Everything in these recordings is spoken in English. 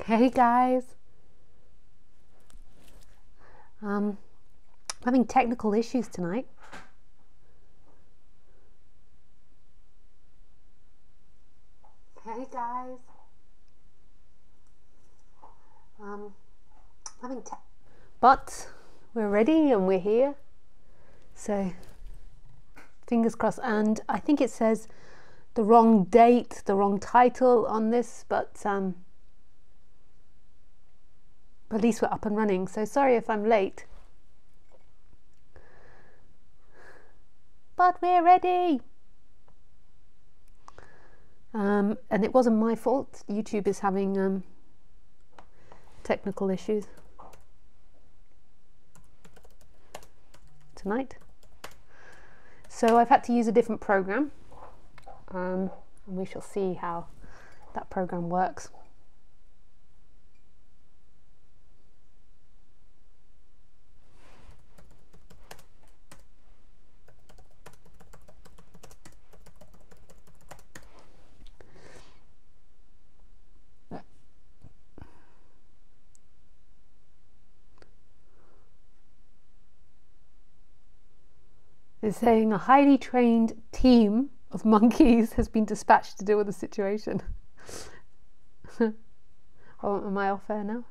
Hey guys, I'm having technical issues tonight. Hey guys, having but we're ready and we're here. So fingers crossed. And I think it says the wrong date, the wrong title on this, but at least we're up and running. So sorry if I'm late. But we're ready. And it wasn't my fault. YouTube is having technical issues tonight. So I've had to use a different program. And we shall see how that program works. It's saying a highly trained team of monkeys has been dispatched to deal with the situation. Oh, am I off air now?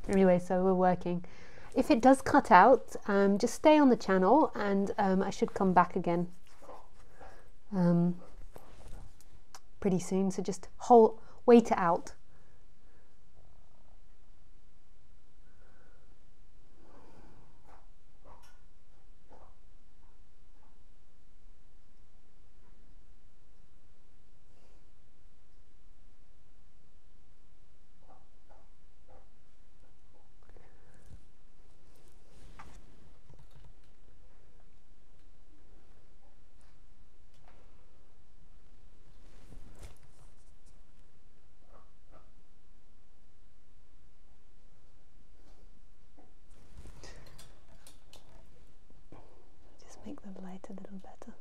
Anyway, so we're working. If it does cut out, just stay on the channel and I should come back again pretty soon. So just wait it out. Make the light a little better.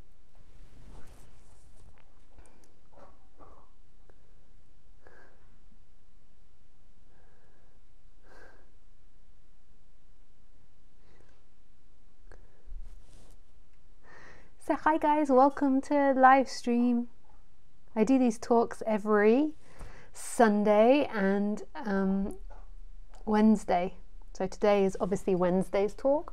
So hi guys, welcome to live stream. I do these talks every Sunday and Wednesday. So today is obviously Wednesday's talk.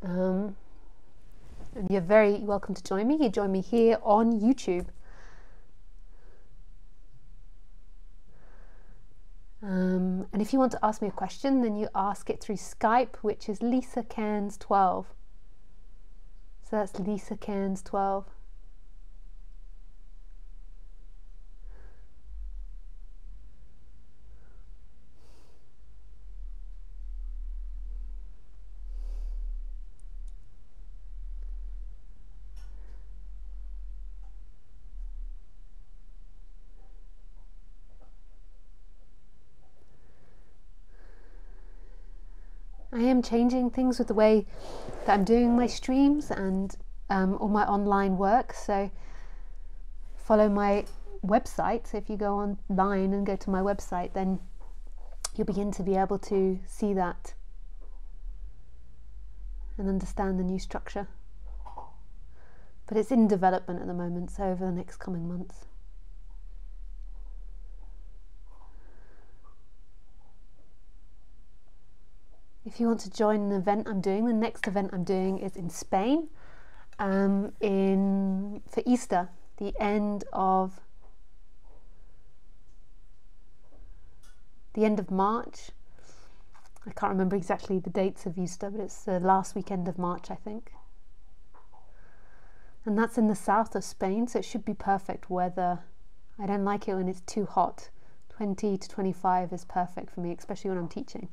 And you're very welcome to join me. You join me here on YouTube. And if you want to ask me a question, then you ask it through Skype, which is Lisa Cairns 12. So that's Lisa Cairns 12. I am changing things with the way that I'm doing my streams and all my online work. So follow my website. So if you go online and go to my website, then you'll begin to be able to see that and understand the new structure. But it's in development at the moment, so over the next coming months. If you want to join an event I'm doing, the next event I'm doing is in Spain for Easter, the end of March. I can't remember exactly the dates of Easter, but it's the last weekend of March, I think. And that's in the south of Spain, so it should be perfect weather. I don't like it when it's too hot. 20 to 25 is perfect for me, especially when I'm teaching.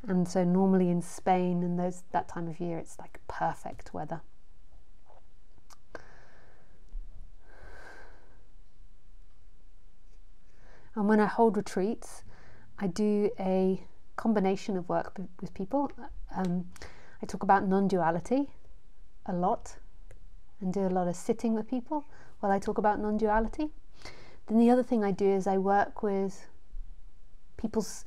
And so normally in Spain and that time of year, it's like perfect weather. And when I hold retreats, I do a combination of work with people. I talk about non-duality a lot and do a lot of sitting with people while I talk about non-duality. Then the other thing I do is I work with people's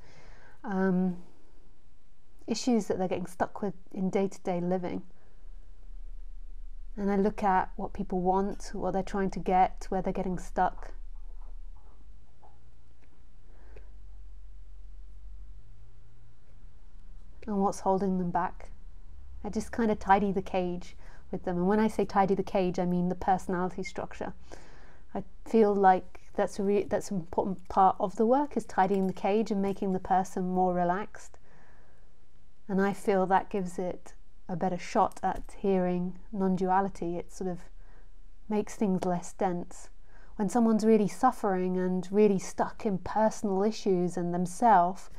issues that they're getting stuck with in day-to-day living. And I look at what people want, what they're trying to get, where they're getting stuck. And what's holding them back. I just kind of tidy the cage with them. And when I say tidy the cage, I mean the personality structure. I feel like that's an important part of the work, is tidying the cage and making the person more relaxed. And I feel that gives it a better shot at hearing non-duality. It sort of makes things less dense. When someone's really suffering and really stuck in personal issues and themselves,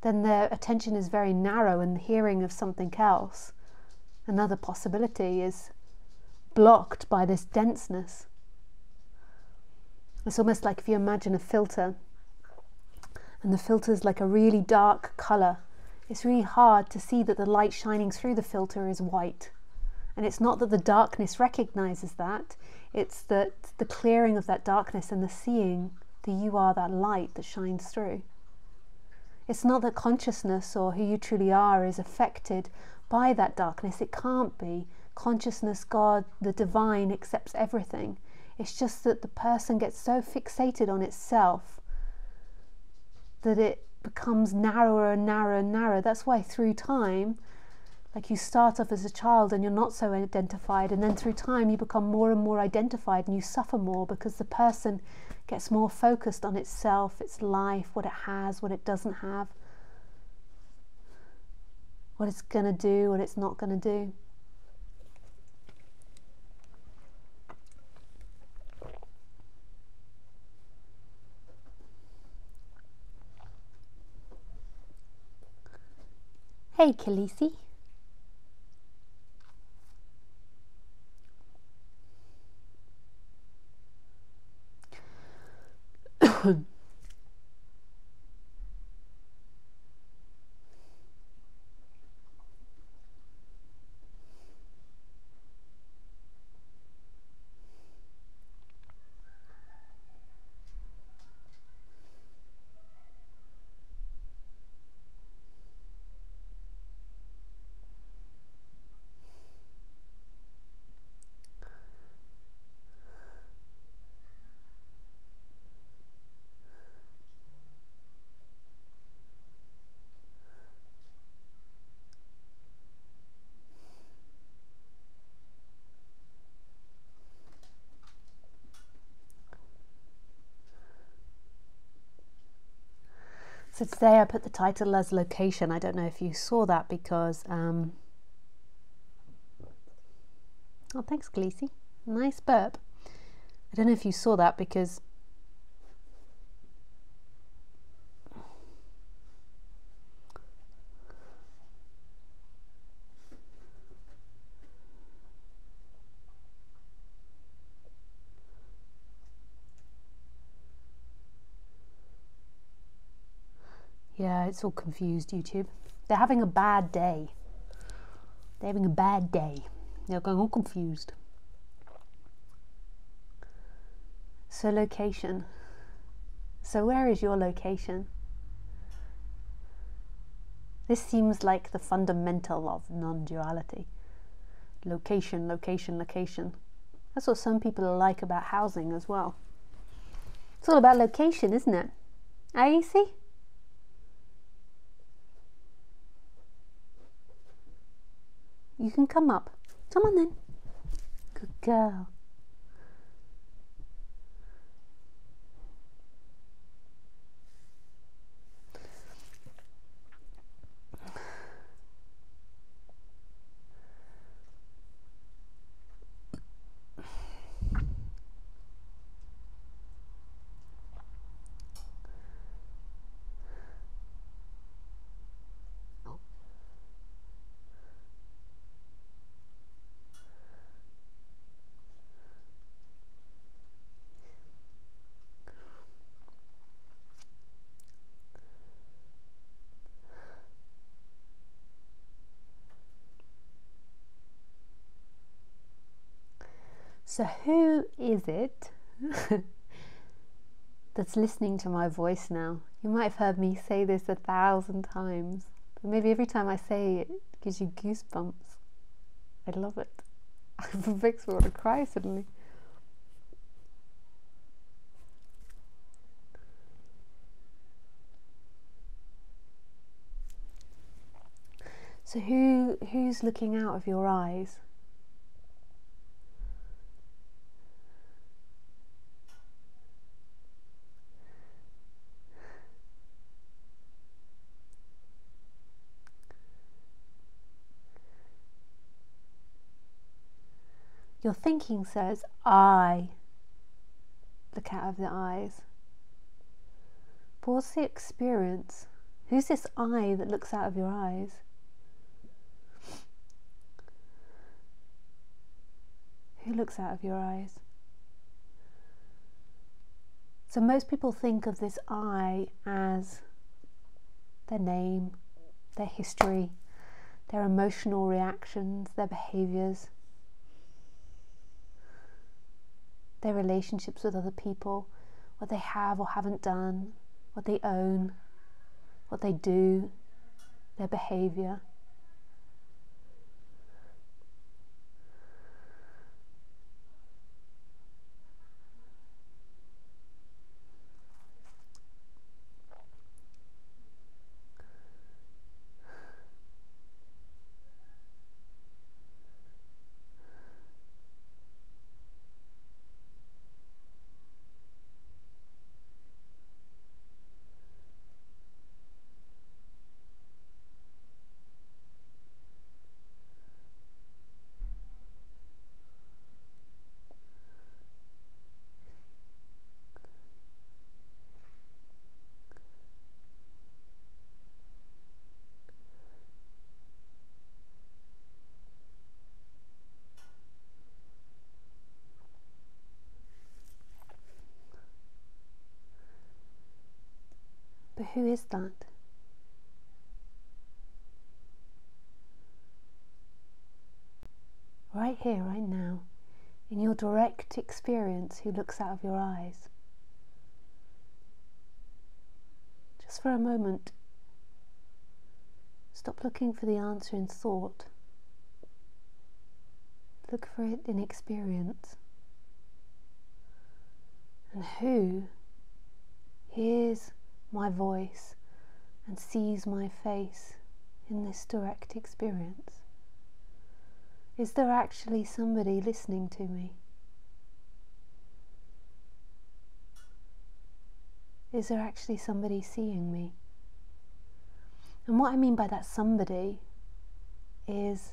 then their attention is very narrow, and the hearing of something else, another possibility, is blocked by this denseness. It's almost like if you imagine a filter, and the filter is like a really dark colour. It's really hard to see that the light shining through the filter is white. And it's not that the darkness recognizes that, it's that the clearing of that darkness and the seeing that you are that light that shines through. It's not that consciousness or who you truly are is affected by that darkness. It can't be. Consciousness, God, the divine accepts everything. It's just that the person gets so fixated on itself that it becomes narrower and narrower and narrower. That's why through time, like you start off as a child and you're not so identified, and then through time you become more and more identified and you suffer more, because the person gets more focused on itself, its life, what it has, what it doesn't have, what it's going to do, what it's not going to do. Hey, Khaleesi. So today I put the title as location. I don't know if you saw that because, oh, thanks, Khaleesi. Nice burp. I don't know if you saw that because yeah, it's all confused, YouTube. They're having a bad day. They're having a bad day. They're going all confused. So location. So where is your location? This seems like the fundamental of non-duality. Location, location, location. That's what some people like about housing as well. It's all about location, isn't it? You see? You can come up. Come on then. Good girl. So who is it that's listening to my voice now? You might have heard me say this 1,000 times, but maybe every time I say it, it gives you goosebumps. I love it. It makes me want to cry suddenly. So who's looking out of your eyes? Your thinking says, I look out of the eyes. But what's the experience? Who's this I that looks out of your eyes? Who looks out of your eyes? So most people think of this I as their name, their history, their emotional reactions, their behaviors, their relationships with other people, what they have or haven't done, what they own, what they do, their behavior. But who is that? Right here, right now, in your direct experience, who looks out of your eyes? Just for a moment, stop looking for the answer in thought. Look for it in experience. And who hears my voice and sees my face in this direct experience? Is there actually somebody listening to me? Is there actually somebody seeing me? And what I mean by that somebody is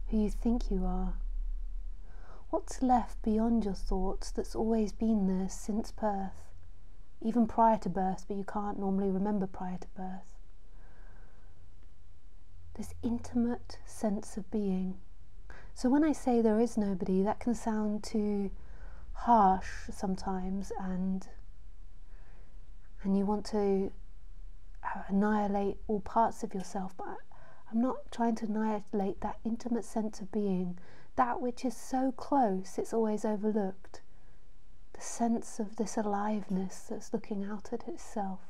who you think you are. What's left beyond your thoughts that's always been there since birth, even prior to birth, but you can't normally remember prior to birth? This intimate sense of being. So when I say there is nobody, that can sound too harsh sometimes, and you want to annihilate all parts of yourself, but I'm not trying to annihilate that intimate sense of being, that which is so close it's always overlooked, the sense of this aliveness that's looking out at itself.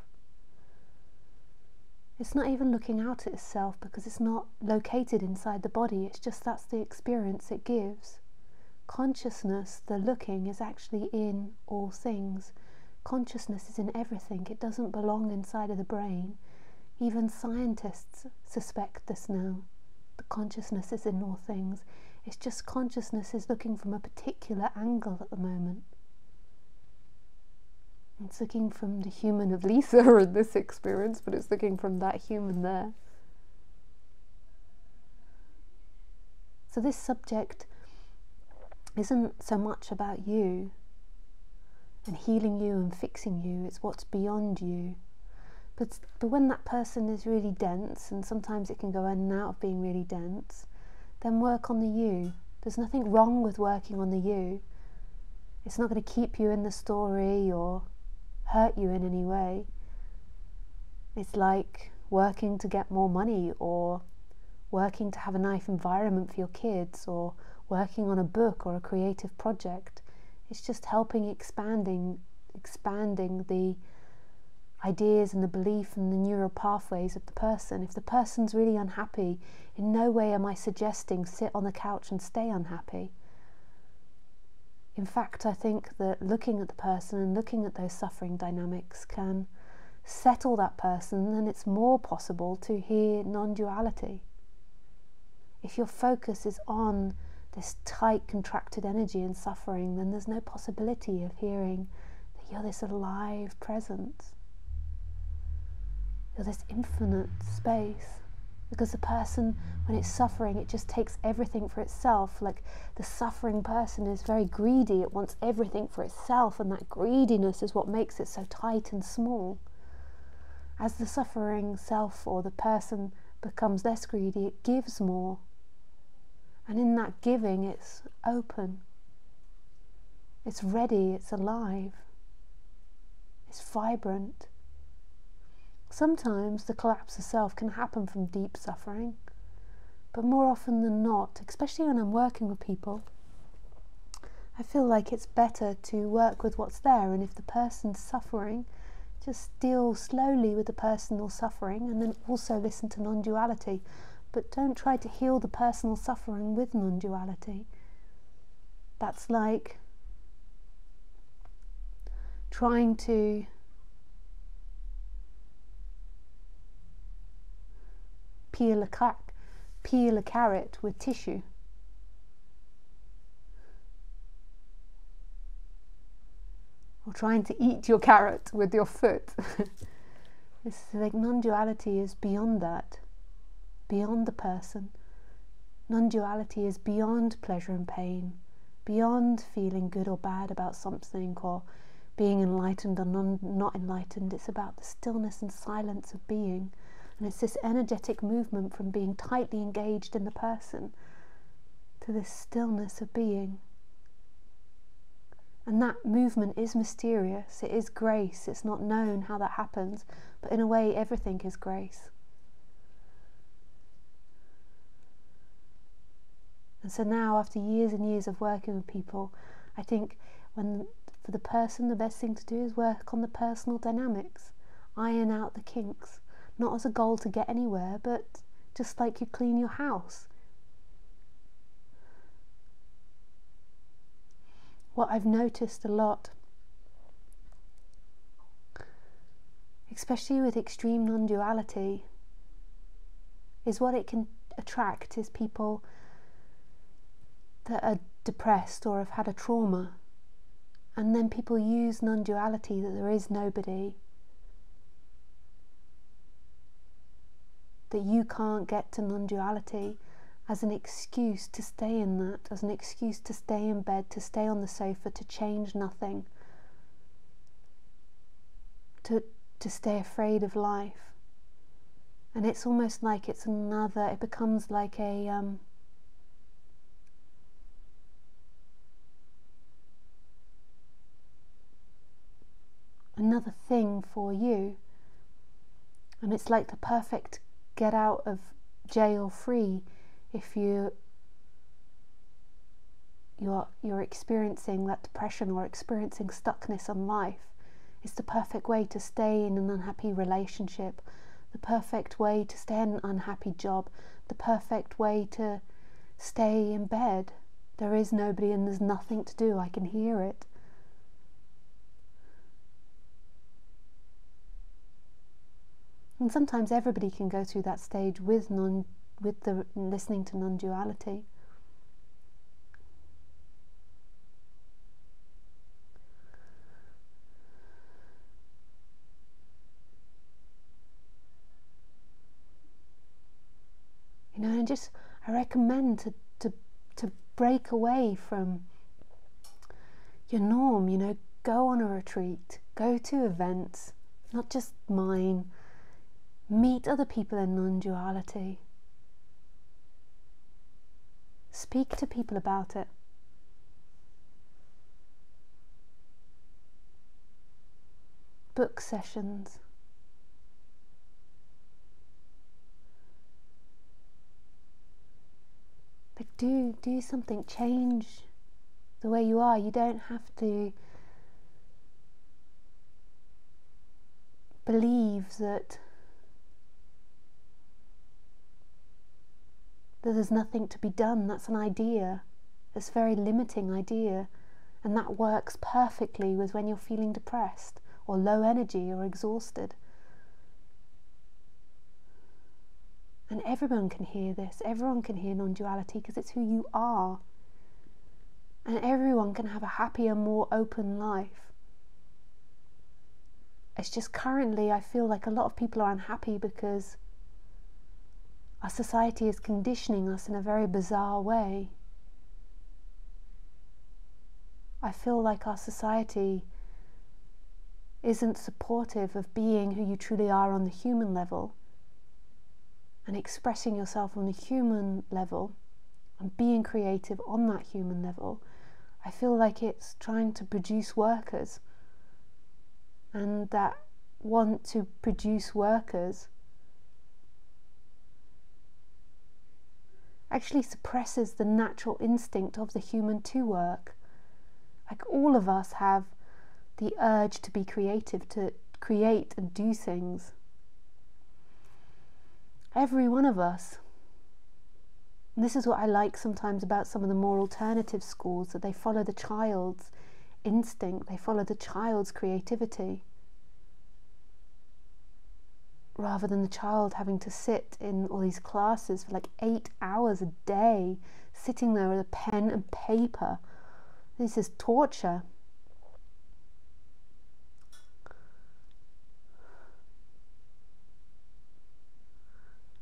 It's not even looking out at itself because it's not located inside the body, it's just that's the experience it gives. Consciousness, the looking, is actually in all things. Consciousness is in everything. It doesn't belong inside of the brain. Even scientists suspect this now. The consciousness is in all things. It's just consciousness is looking from a particular angle at the moment. It's looking from the human of Lisa in this experience, but it's looking from that human there. So this subject isn't so much about you and healing you and fixing you, it's what's beyond you. But when that person is really dense, and sometimes it can go in and out of being really dense, then work on the you. There's nothing wrong with working on the you. It's not going to keep you in the story or hurt you in any way. It's like working to get more money or working to have a nice environment for your kids, or working on a book or a creative project. It's just helping expanding the ideas and the belief and the neural pathways of the person. If the person's really unhappy, in no way am I suggesting sit on the couch and stay unhappy. In fact, I think that looking at the person and looking at those suffering dynamics can settle that person, and it's more possible to hear non-duality. If your focus is on this tight, contracted energy and suffering, then there's no possibility of hearing that you're this alive presence. You're this infinite space. Because the person, when it's suffering, it just takes everything for itself. Like the suffering person is very greedy. It wants everything for itself, and that greediness is what makes it so tight and small. As the suffering self or the person becomes less greedy, it gives more. And in that giving, it's open. It's ready, it's alive. It's vibrant. Sometimes the collapse of self can happen from deep suffering, but more often than not, especially when I'm working with people, I feel like it's better to work with what's there, and if the person's suffering, just deal slowly with the personal suffering, and then also listen to non-duality, but don't try to heal the personal suffering with non-duality. That's like trying to peel a carrot with tissue. Or trying to eat your carrot with your foot. It's like non-duality is beyond that, beyond the person. Non-duality is beyond pleasure and pain, beyond feeling good or bad about something, or being enlightened or not enlightened. It's about the stillness and silence of being. And it's this energetic movement from being tightly engaged in the person to this stillness of being. And that movement is mysterious. It is grace. It's not known how that happens, but in a way everything is grace. And so now, after years and years of working with people, I think for the person, the best thing to do is work on the personal dynamics, iron out the kinks. Not as a goal to get anywhere, but just like you clean your house. What I've noticed a lot, especially with extreme non-duality, is what it can attract is people that are depressed or have had a trauma, and then people use non-duality, that there is nobody, that you can't get to non-duality, as an excuse to stay in that, as an excuse to stay in bed, to stay on the sofa, to change nothing, to stay afraid of life. And it's almost like it becomes like another thing for you. And it's like the perfect get out of jail free. If you're experiencing that depression or experiencing stuckness on life, it's the perfect way to stay in an unhappy relationship, the perfect way to stay in an unhappy job, the perfect way to stay in bed. There is nobody and there's nothing to do. I can hear it. And sometimes everybody can go through that stage with the listening to non-duality. And I recommend to break away from your norm. Go on a retreat, go to events, not just mine. Meet other people in non-duality. Speak to people about it. Book sessions. do something, change the way you are. You don't have to believe that there's nothing to be done. That's an idea. It's a very limiting idea, and that works perfectly with when you're feeling depressed or low energy or exhausted. And everyone can hear this. Everyone can hear non-duality because it's who you are. And everyone can have a happier, more open life. It's just currently I feel like a lot of people are unhappy because our society is conditioning us in a very bizarre way. I feel like our society isn't supportive of being who you truly are on the human level and expressing yourself on the human level and being creative on that human level. I feel like it's trying to produce workers, and that want to produce workers actually suppresses the natural instinct of the human to work. Like, all of us have the urge to be creative, to create and do things. Every one of us. And this is what I like sometimes about some of the more alternative schools, that they follow the child's instinct, they follow the child's creativity, rather than the child having to sit in all these classes for like 8 hours a day, sitting there with a pen and paper. This is torture.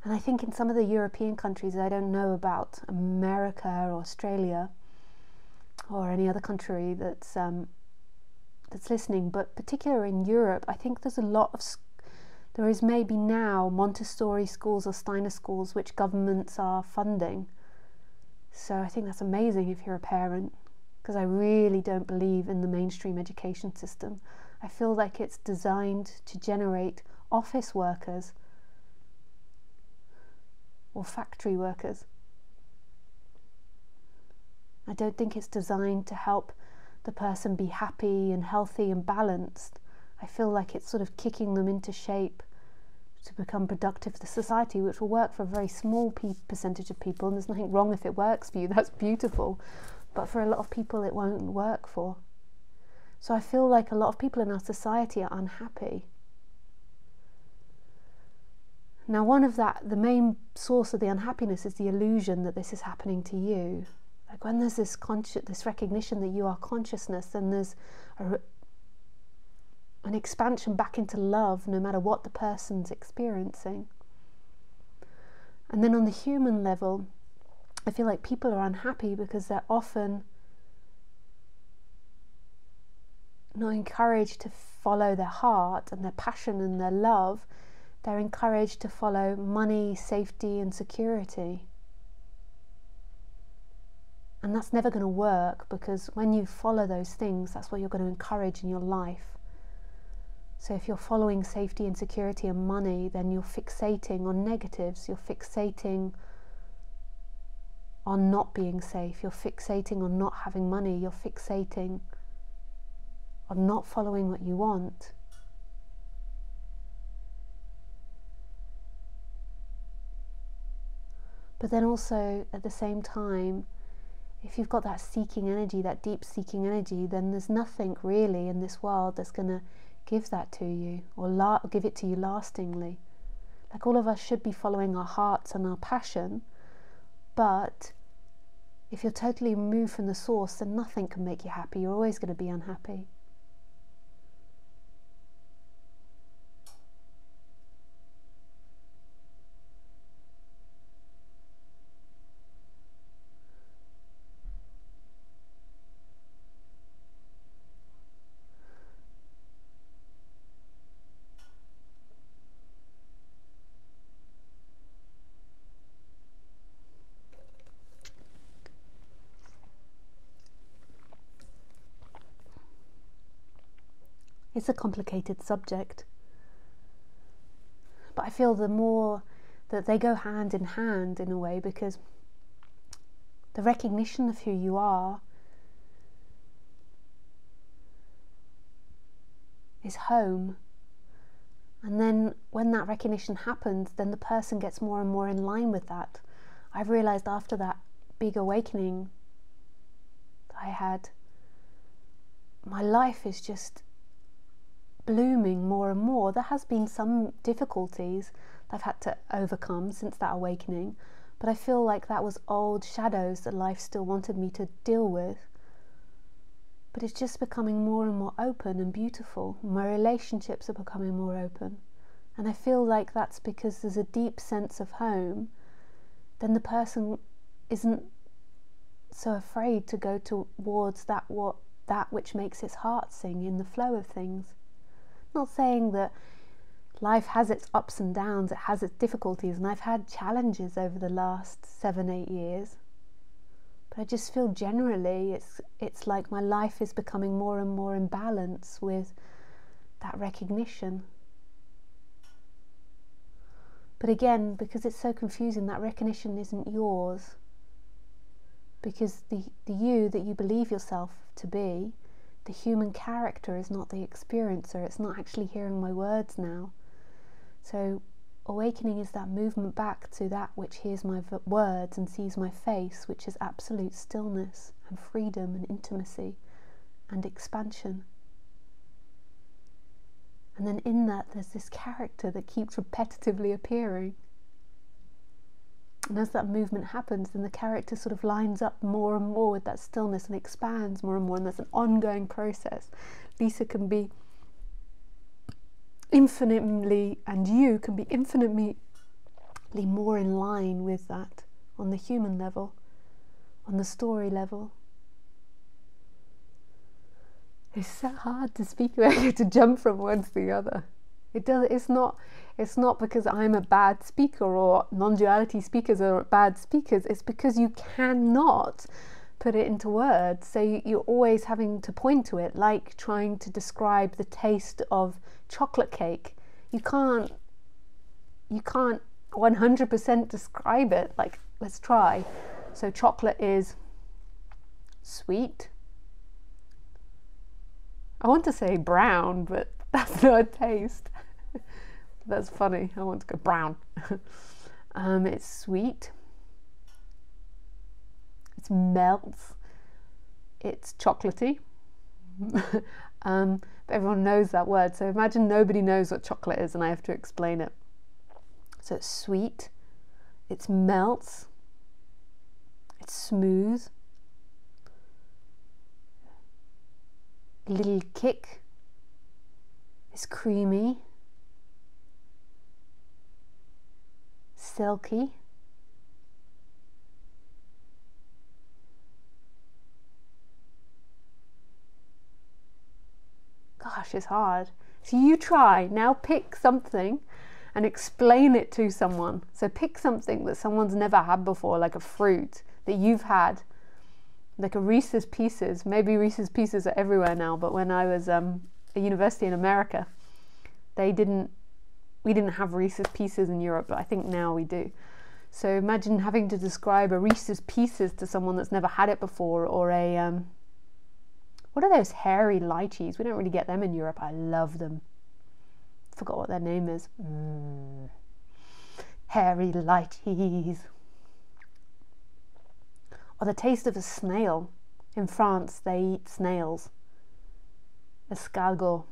And I think in some of the European countries, I don't know about America or Australia or any other country that's listening, but particularly in Europe, I think there's a lot of, there is maybe now Montessori schools or Steiner schools which governments are funding. So I think that's amazing if you're a parent, because I really don't believe in the mainstream education system. I feel like it's designed to generate office workers or factory workers. I don't think it's designed to help the person be happy and healthy and balanced. I feel like it's sort of kicking them into shape to become productive to society, which will work for a very small percentage of people, and there's nothing wrong if it works for you, that's beautiful. But for a lot of people it won't work for. So I feel like a lot of people in our society are unhappy. Now, the main source of the unhappiness is the illusion that this is happening to you. Like, when there's this recognition that you are consciousness, then there's an expansion back into love, no matter what the person's experiencing. And then on the human level, I feel like people are unhappy because they're often not encouraged to follow their heart and their passion and their love. They're encouraged to follow money, safety, and security. And that's never going to work, because when you follow those things, that's what you're going to encourage in your life. So if you're following safety and security and money, then you're fixating on negatives, you're fixating on not being safe, you're fixating on not having money, you're fixating on not following what you want. But then also, at the same time, if you've got that seeking energy, that deep seeking energy, then there's nothing really in this world that's going to give that to you, or give it to you lastingly. Like, all of us should be following our hearts and our passion, but if you're totally removed from the source, then nothing can make you happy. You're always going to be unhappy. It's a complicated subject, but I feel the more that they go hand in hand in a way, because the recognition of who you are is home. And then when that recognition happens, then the person gets more and more in line with that. I've realized after that big awakening I had, my life is just blooming more and more. There has been some difficulties that I've had to overcome since that awakening, but I feel like that was old shadows that life still wanted me to deal with. But it's just becoming more and more open and beautiful. My relationships are becoming more open. And I feel like that's because there's a deep sense of home. Then the person isn't so afraid to go towards that which makes his heart sing in the flow of things. Not saying that life has its ups and downs, it has its difficulties, and I've had challenges over the last 7-8 years. But I just feel generally it's like my life is becoming more and more in balance with that recognition. But again, because it's so confusing, that recognition isn't yours. Because the you that you believe yourself to be, the human character, is not the experiencer. It's not actually hearing my words now. So awakening is that movement back to that which hears my words and sees my face, which is absolute stillness and freedom and intimacy and expansion. And then in that there's this character that keeps repetitively appearing. And as that movement happens, then the character sort of lines up more and more with that stillness and expands more and more, and there's an ongoing process. Lisa can be infinitely, and you can be infinitely more in line with that on the human level, on the story level. It's so hard to speak about, to jump from one to the other. It's not because I'm a bad speaker or non-duality speakers are bad speakers. It's because you cannot put it into words. So you're always having to point to it, like trying to describe the taste of chocolate cake. You can't 100% describe it. Like, let's try. So chocolate is sweet. I want to say brown, but that's not a taste. That's funny. I want to go brown. It's sweet. It melts. It's chocolatey. But everyone knows that word. So imagine nobody knows what chocolate is and I have to explain it. So it's sweet. It melts. It's smooth. A little kick. It's creamy. Silky. Gosh, it's hard. So you try. Now pick something and explain it to someone. So pick something that someone's never had before, like a fruit that you've had, like a Reese's Pieces. Maybe Reese's Pieces are everywhere now, but when I was at university in America, we didn't have Reese's Pieces in Europe, but I think now we do. So imagine having to describe a Reese's Pieces to someone that's never had it before, or a what are those hairy lychees? We don't really get them in Europe. I love them. Forgot what their name is. Hairy lychees. Or the taste of a snail. In France, they eat snails. Escargot.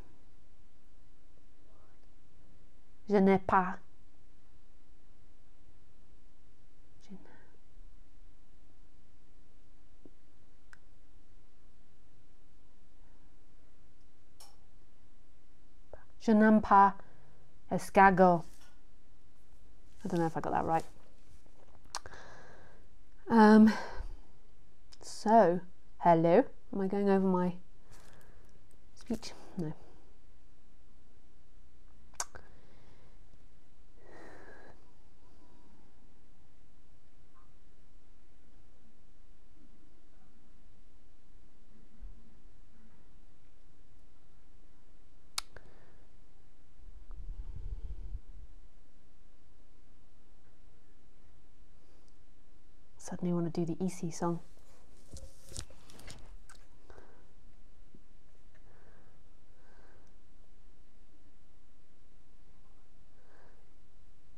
Je n'ai pas. Je n'aime pas escargot. I don't know if I got that right. So, hello. Am I going over my speech? No. suddenly want to do the EC song.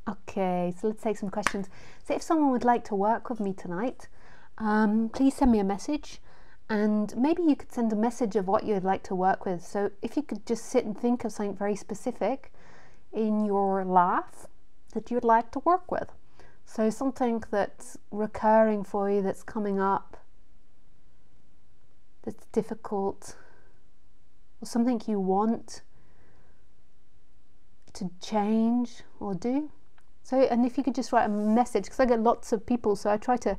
Okay, so let's take some questions. So if someone would like to work with me tonight, please send me a message, and maybe you could send a message of what you'd like to work with. So if you could just sit and think of something very specific in your life that you'd like to work with. So something that's recurring for you, that's coming up, that's difficult, or something you want to change or do. So, and if you could just write a message, because I get lots of people, so I try to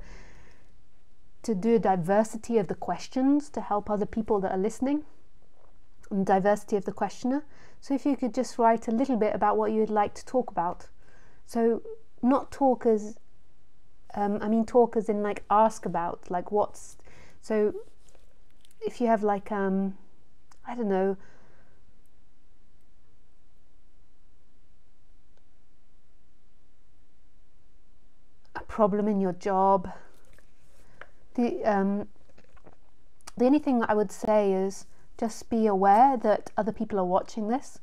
do a diversity of the questions to help other people that are listening, and diversity of the questioner. So if you could just write a little bit about what you'd like to talk about. So not talk as, I mean talk as in like ask about, like what's, so if you have like, I don't know, a problem in your job, the only thing I would say is just be aware that other people are watching this.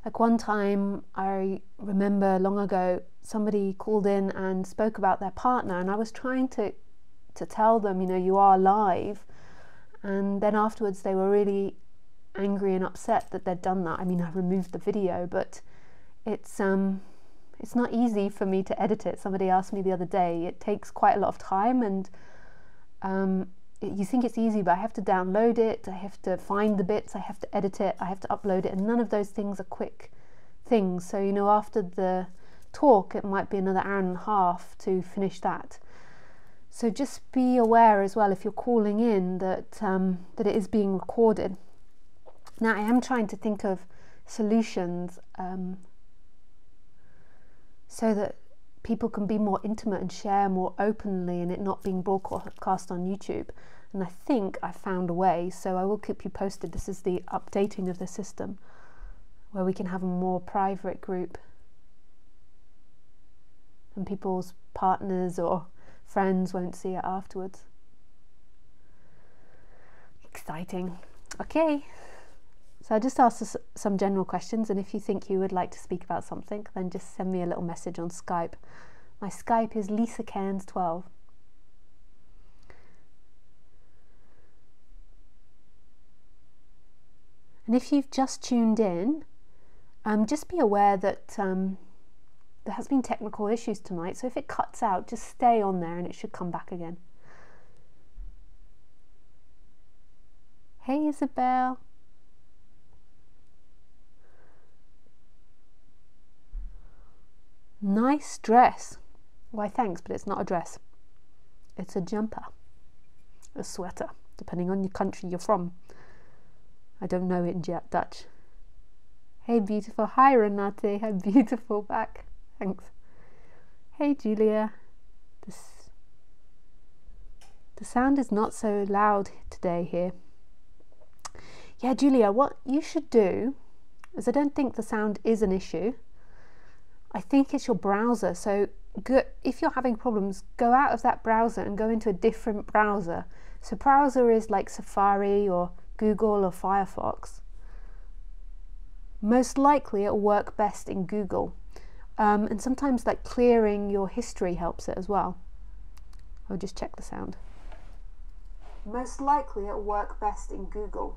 Like one time, I remember long ago, somebody called in and spoke about their partner, and I was trying to tell them, you know, you are live, and then afterwards they were really angry and upset that they'd done that. I mean, I removed the video, but it's not easy for me to edit it. Somebody asked me the other day, it takes quite a lot of time, and you think it's easy, but I have to download it, I have to find the bits, I have to edit it, I have to upload it, and none of those things are quick things. So, you know, after the talk, it might be another hour and a half to finish that. So just be aware as well, if you're calling in, that that it is being recorded. Now, I am trying to think of solutions so that people can be more intimate and share more openly, and it not being broadcast on YouTube. And I think I found a way, so I will keep you posted. This is the updating of the system, where we can have a more private group, and people's partners or friends won't see it afterwards. Exciting. Okay, so I just asked some general questions, and if you think you would like to speak about something, then just send me a little message on Skype. My Skype is LisaCairns12. And if you've just tuned in, just be aware that there has been technical issues tonight, so if it cuts out, just stay on there and it should come back again. Hey Isabel. Nice dress. Why thanks, but it's not a dress. It's a jumper, a sweater, depending on your country you're from. I don't know it in Dutch. Hey beautiful, hi Renate, hi beautiful back, thanks. Hey Julia, the sound is not so loud today here. Yeah Julia, what you should do is, I don't think the sound is an issue, I think it's your browser. So if you're having problems, go out of that browser and go into a different browser. So browser is like Safari or Google or Firefox. Most likely it'll work best in Google. And sometimes like clearing your history helps it as well. I'll just check the sound. Most likely it'll work best in Google.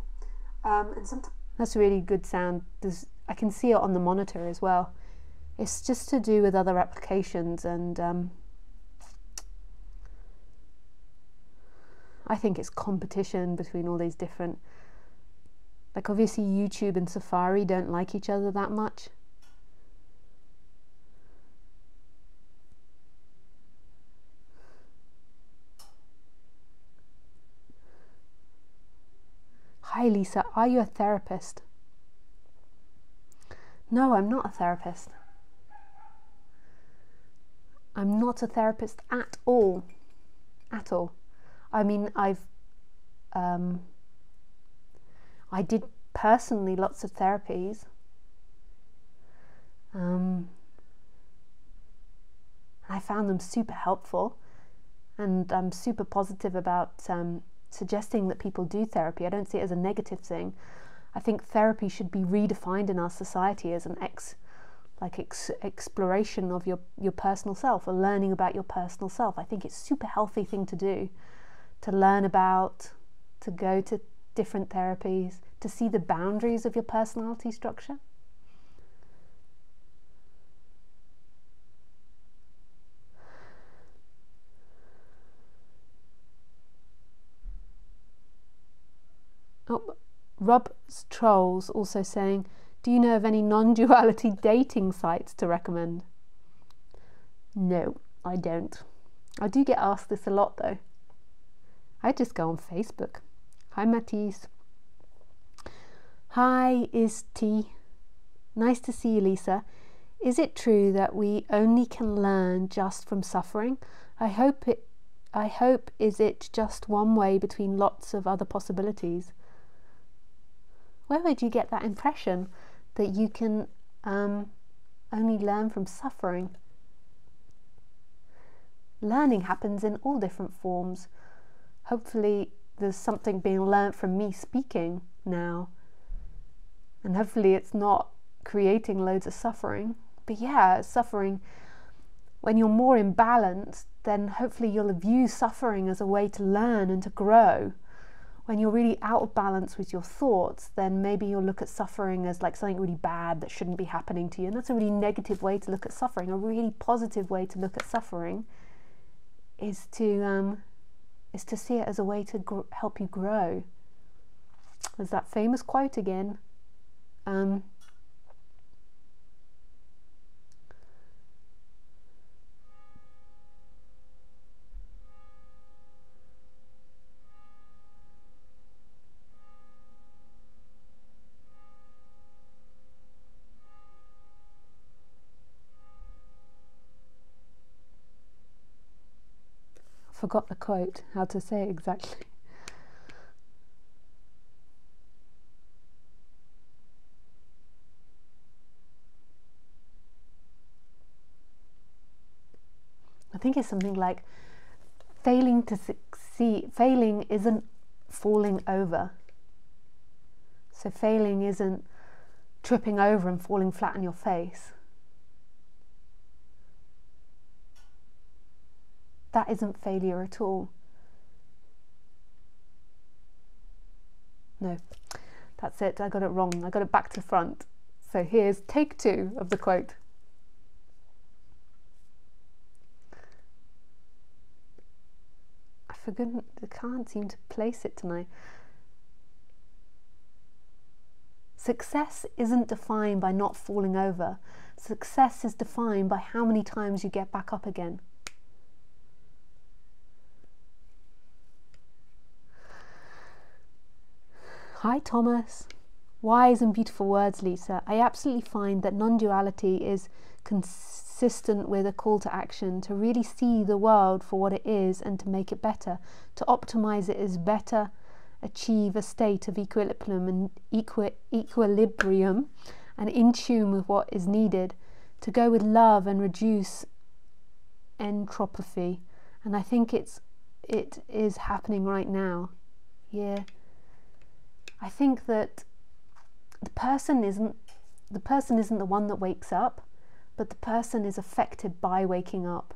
And sometimes that's a really good sound. I can see it on the monitor as well. It's just to do with other applications, and I think it's competition between all these different, like obviously YouTube and Safari don't like each other that much. Hi Lisa, are you a therapist? No, I'm not a therapist. I'm not a therapist at all. At all. I mean, I did personally lots of therapies. I found them super helpful. and I'm super positive about suggesting that people do therapy. I don't see it as a negative thing. I think therapy should be redefined in our society as an exploration of your personal self, or learning about your personal self. I think it's a super healthy thing to do, to learn about, to go to different therapies, to see the boundaries of your personality structure. Oh, Rob's Trolls also saying, do you know of any non-duality dating sites to recommend? No, I don't. I do get asked this a lot though. I just go on Facebook. Hi Matisse. Hi Is-T. Nice to see you, Lisa. Is it true that we only can learn just from suffering? I hope is it just one way between lots of other possibilities? Where would you get that impression that you can only learn from suffering? Learning happens in all different forms. Hopefully there's something being learned from me speaking now, and hopefully it's not creating loads of suffering. But yeah, suffering, when you're more in balance, then hopefully you'll view suffering as a way to learn and to grow. When you're really out of balance with your thoughts, then maybe you'll look at suffering as like something really bad that shouldn't be happening to you, and that's a really negative way to look at suffering. A really positive way to look at suffering is to see it as a way to help you grow. There's that famous quote again. Forgot the quote, how to say it exactly. I think it's something like, failing to succeed, failing isn't falling over. So failing isn't tripping over and falling flat on your face. That isn't failure at all. No, that's it, I got it wrong. I got it back to front. So here's take 2 of the quote. I can't seem to place it tonight. Success isn't defined by not falling over. Success is defined by how many times you get back up again. Hi Thomas. Wise and beautiful words, Lisa. I absolutely find that non-duality is consistent with a call to action, to really see the world for what it is and to make it better. To optimize it is better, achieve a state of equilibrium and in tune with what is needed, to go with love and reduce entropy. And I think it is happening right now. Yeah. I think that the person isn't the one that wakes up, but the person is affected by waking up.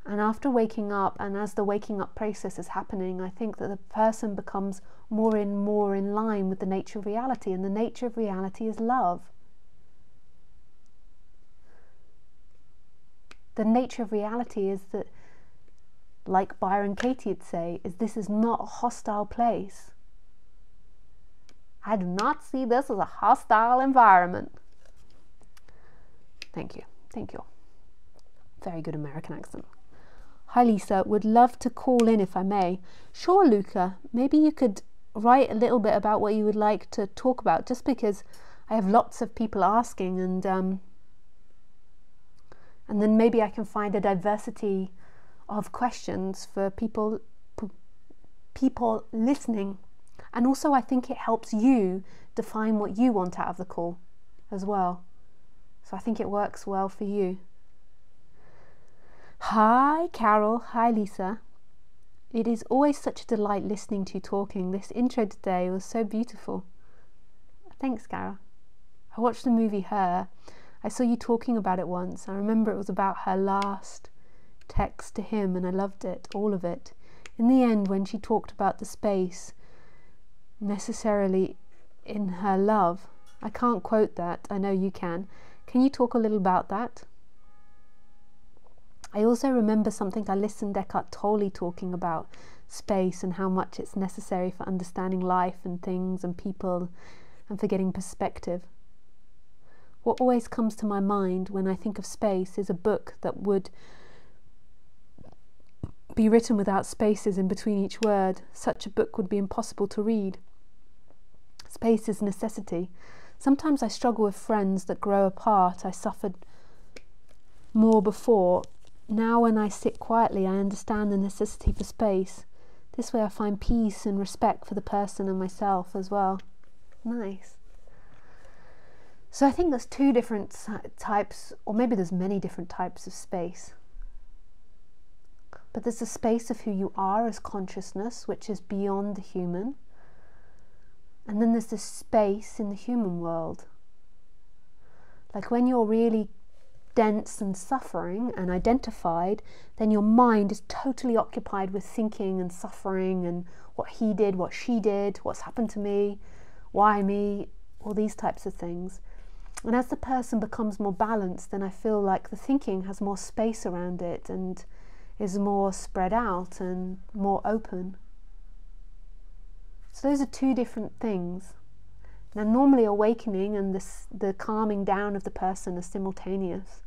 And after waking up, and as the waking up process is happening, I think that the person becomes more in line with the nature of reality, and the nature of reality is love. The nature of reality is that, like Byron Katie would say, is this is not a hostile place. I do not see this as a hostile environment. Thank you. Thank you. Very good American accent. Hi Lisa, would love to call in if I may. Sure, Luca. Maybe you could write a little bit about what you would like to talk about, just because I have lots of people asking, and then maybe I can find a diversity of questions for people listening. And also I think it helps you define what you want out of the call as well. So I think it works well for you. Hi, Carol. Hi, Lisa. It is always such a delight listening to you talking. This intro today was so beautiful. Thanks, Carol. I watched the movie Her. I saw you talking about it once. I remember it was about her last text to him, and I loved it, all of it. In the end, when she talked about the space necessarily in her love, I can't quote that. I know you can. Can you talk a little about that? I also remember something I listened Eckhart Tolle talking about space and how much it's necessary for understanding life and things and people and for getting perspective. What always comes to my mind when I think of space is a book that would be written without spaces in between each word. Such a book would be impossible to read. Space is necessity. Sometimes I struggle with friends that grow apart. I suffered more before. Now when I sit quietly, I understand the necessity for space. This way I find peace and respect for the person and myself as well. Nice. So I think there's two different types, or maybe there's many different types of space. But there's the space of who you are as consciousness, which is beyond the human. And then there's this space in the human world. Like when you're really dense and suffering and identified, then your mind is totally occupied with thinking and suffering and what he did, what she did, what's happened to me, why me, all these types of things. And as the person becomes more balanced, then I feel like the thinking has more space around it and is more spread out and more open. So those are two different things. Now normally awakening and the calming down of the person are simultaneous.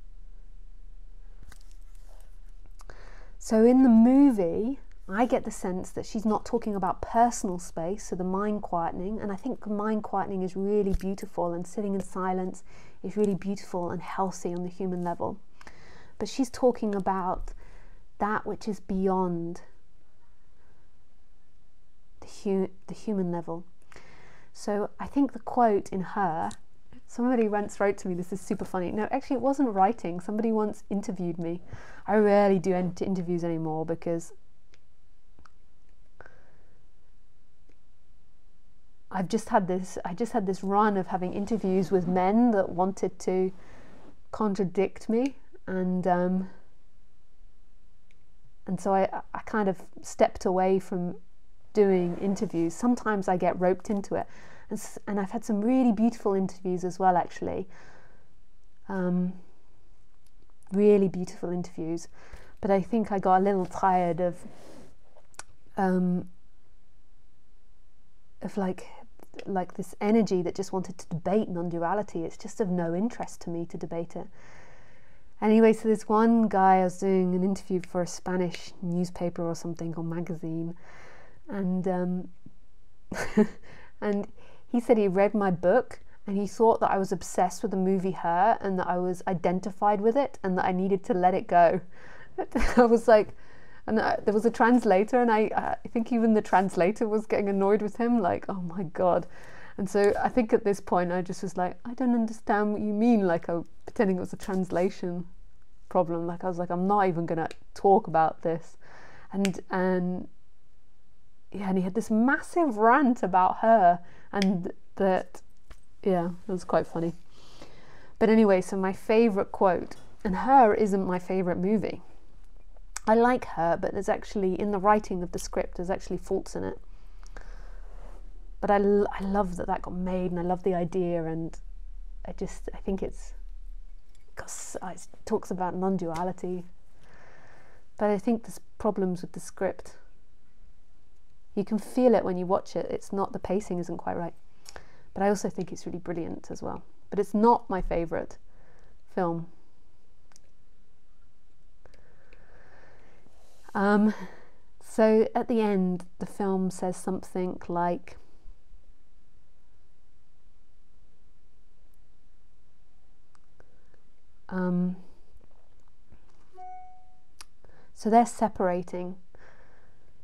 So in the movie, I get the sense that she's not talking about personal space, so the mind quietening, and I think the mind quietening is really beautiful, and sitting in silence is really beautiful and healthy on the human level. But she's talking about that which is beyond the human level. So I think the quote in Her, somebody once wrote to me, this is super funny. No, actually it wasn't writing. Somebody once interviewed me. I rarely do interviews anymore because I just had this run of having interviews with men that wanted to contradict me, and so I kind of stepped away from doing interviews. Sometimes I get roped into it, and I've had some really beautiful interviews as well, actually. Really beautiful interviews, but I think I got a little tired of like this energy that just wanted to debate non-duality. It's just of no interest to me to debate it. Anyway, so this one guy, I was doing an interview for a Spanish newspaper or something, or magazine, and and he said he read my book and he thought that I was obsessed with the movie Her and that I was identified with it and that I needed to let it go. I was like, and there was a translator, and I think even the translator was getting annoyed with him, like, oh my God. And so I think at this point I just was like, I don't understand what you mean, like pretending it was a translation problem. Like I was like, I'm not even gonna talk about this. And yeah, and he had this massive rant about Her, and that, yeah, it was quite funny. But anyway, so my favourite quote, and Her isn't my favourite movie. I like Her, but there's actually, in the writing of the script, there's actually faults in it. But I love that got made, and I love the idea, and I think it's, because it talks about non-duality. But I think there's problems with the script. You can feel it when you watch it. It's not, the pacing isn't quite right. But I also think it's really brilliant as well. But it's not my favourite film. So at the end, the film says something like, so they're separating.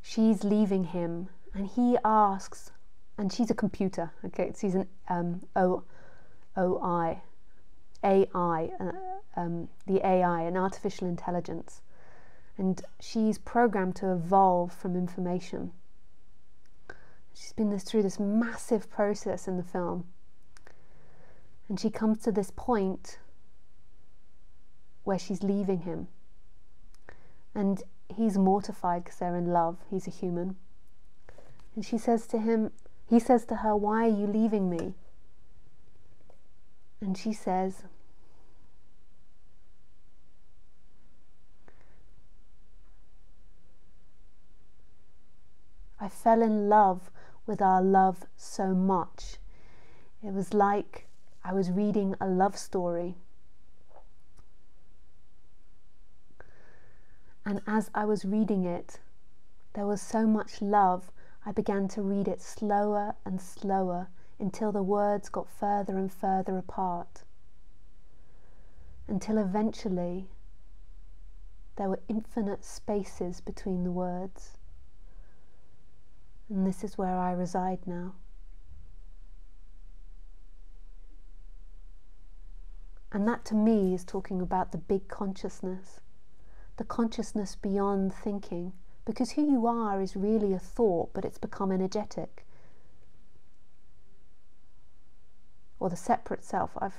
She's leaving him, and he asks, and she's a computer, okay, she's an AI, the AI, an artificial intelligence. and she's programmed to evolve from information. She's been through this massive process in the film, and she comes to this point where she's leaving him, and he's mortified because they're in love. He's a human, and he says to her, "Why are you leaving me?" And she says, "I fell in love with our love so much. It was like I was reading a love story. And as I was reading it, there was so much love, I began to read it slower and slower until the words got further and further apart. Until eventually there were infinite spaces between the words. And this is where I reside now." And that to me is talking about the big consciousness, the consciousness beyond thinking, because who you are is really a thought, but it's become energetic. Or the separate self, I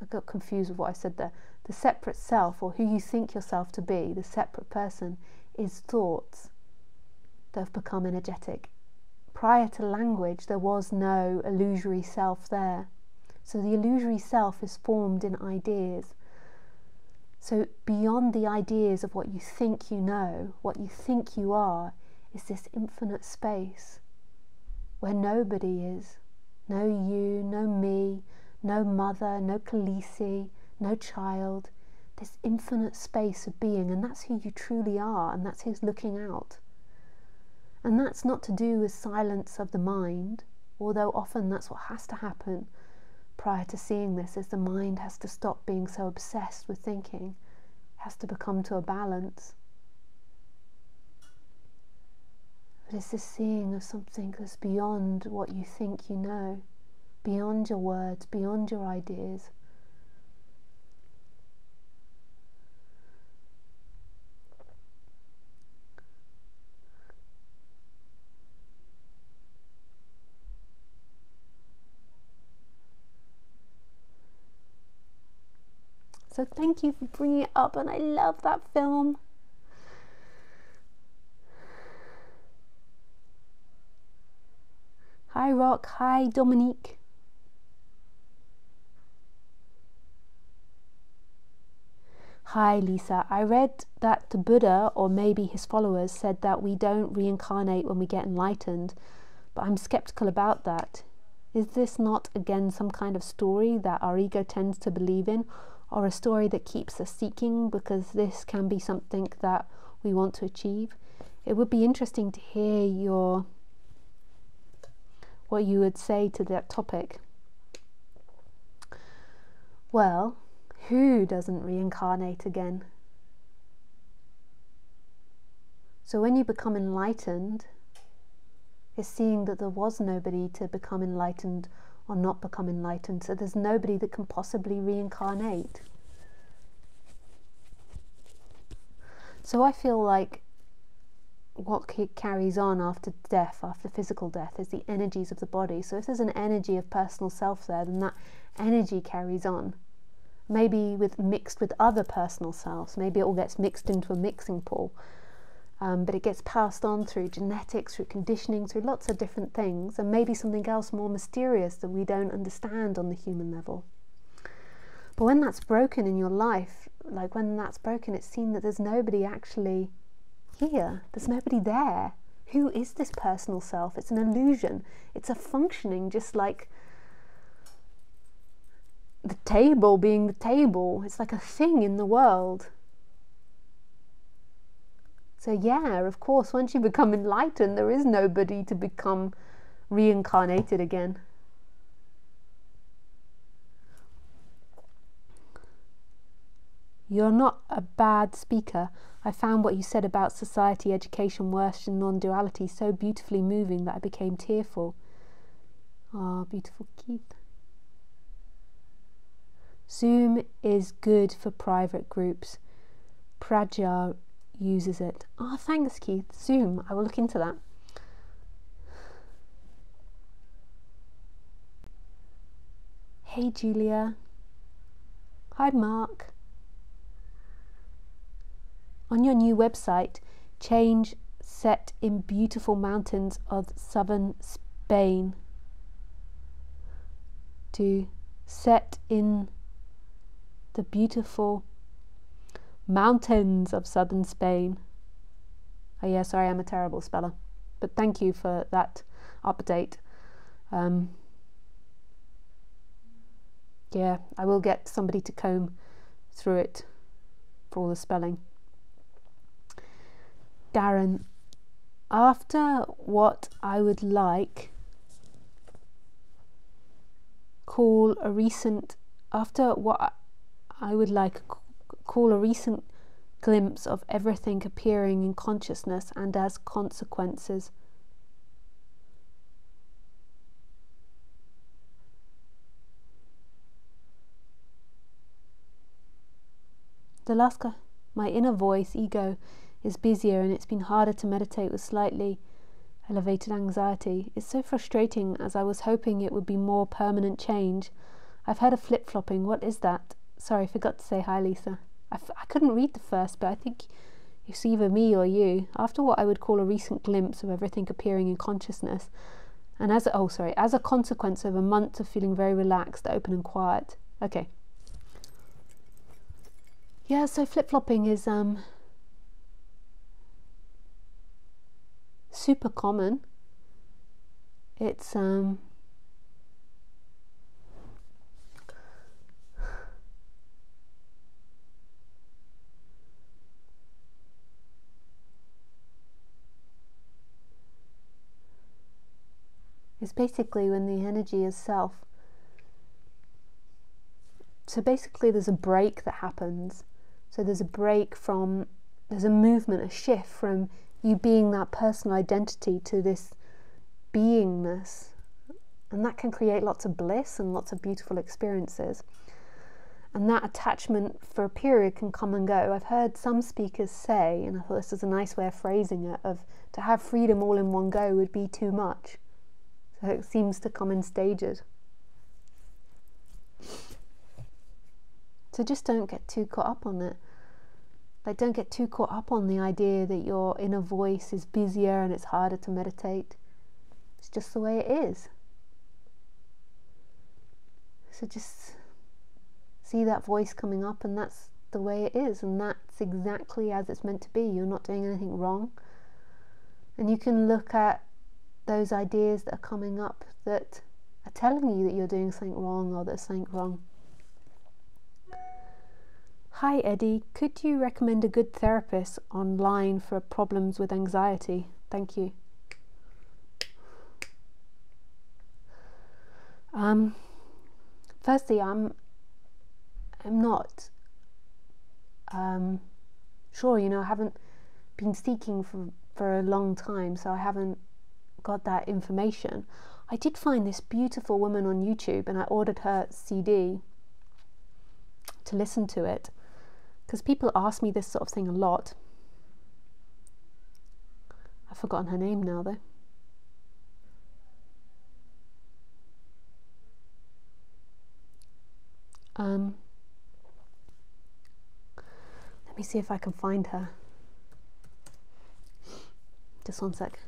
got confused with what I said there. The separate self, or who you think yourself to be, the separate person, is thoughts that have become energetic. Prior to language, there was no illusory self there. So the illusory self is formed in ideas. So beyond the ideas of what you think you know, what you think you are, is this infinite space where nobody is. No you, no me, no mother, no Khaleesi, no child. This infinite space of being, and that's who you truly are, and that's who's looking out. And that's not to do with silence of the mind, although often that's what has to happen prior to seeing this, is the mind has to stop being so obsessed with thinking, has to become to a balance. But it's this seeing of something that's beyond what you think you know, beyond your words, beyond your ideas. So thank you for bringing it up, and I love that film. Hi Rock, hi Dominique. Hi Lisa, I read that the Buddha, or maybe his followers, said that we don't reincarnate when we get enlightened, but I'm skeptical about that. Is this not again some kind of story that our ego tends to believe in, or a story that keeps us seeking because this can be something that we want to achieve? It would be interesting to hear what you would say to that topic. Well, who doesn't reincarnate again? So when you become enlightened, it's seeing that there was nobody to become enlightened or not become enlightened, so there's nobody that can possibly reincarnate. So I feel like what carries on after death, after physical death, is the energies of the body. So if there's an energy of personal self there, then that energy carries on. Maybe mixed with other personal selves. Maybe it all gets mixed into a mixing pool. But it gets passed on through genetics, through conditioning, through lots of different things, and maybe something else more mysterious that we don't understand on the human level. But when that's broken in your life, like when that's broken, it's seen that there's nobody actually here. There's nobody there. Who is this personal self? It's an illusion. It's a functioning just like the table being the table. It's like a thing in the world. So yeah, of course, once you become enlightened, there is nobody to become reincarnated again. You're not a bad speaker. I found what you said about society, education, worship and non-duality so beautifully moving that I became tearful. Ah, beautiful Keith. Zoom is good for private groups. Praja uses it. Oh, thanks, Keith. Zoom. I will look into that. Hey, Julia. Hi, Mark. On your new website, change set in beautiful mountains of southern Spain to set in the beautiful mountains of southern Spain. Oh yeah, sorry, I'm a terrible speller, but thank you for that update. Yeah, I will get somebody to comb through it for all the spelling. Darren, after what I would like call a recent glimpse of everything appearing in consciousness and as consequences. The last guy, my inner voice, ego, is busier and it's been harder to meditate with slightly elevated anxiety. It's so frustrating as I was hoping it would be more permanent change. I've heard of flip-flopping. What is that? Sorry, I forgot to say hi, Lisa. I couldn't read the first, but I think it's either me or you. After what I would call a recent glimpse of everything appearing in consciousness, and as a consequence of a month of feeling very relaxed, open and quiet. Okay. Yeah, so flip-flopping is super common. It's it's basically when the energy is self. So basically there's a break that happens. So there's a movement, a shift from you being that personal identity to this beingness. And that can create lots of bliss and lots of beautiful experiences. And that attachment for a period can come and go. I've heard some speakers say, and I thought this is a nice way of phrasing it, of to have freedom all in one go would be too much. So it seems to come in stages. So just don't get too caught up on it. Like, don't get too caught up on the idea that your inner voice is busier and it's harder to meditate. It's just the way it is. So just see that voice coming up, and that's the way it is, and that's exactly as it's meant to be. You're not doing anything wrong. And you can look at those ideas that are coming up that are telling you that you're doing something wrong or there's something wrong. Hi Eddie, could you recommend a good therapist online for problems with anxiety? Thank you. Firstly, I'm not sure, I haven't been seeking for a long time, so I haven't got that information. I did find this beautiful woman on YouTube, and I ordered her CD to listen to it, because people ask me this sort of thing a lot. I've forgotten her name now though. Let me see if I can find her. Just one sec.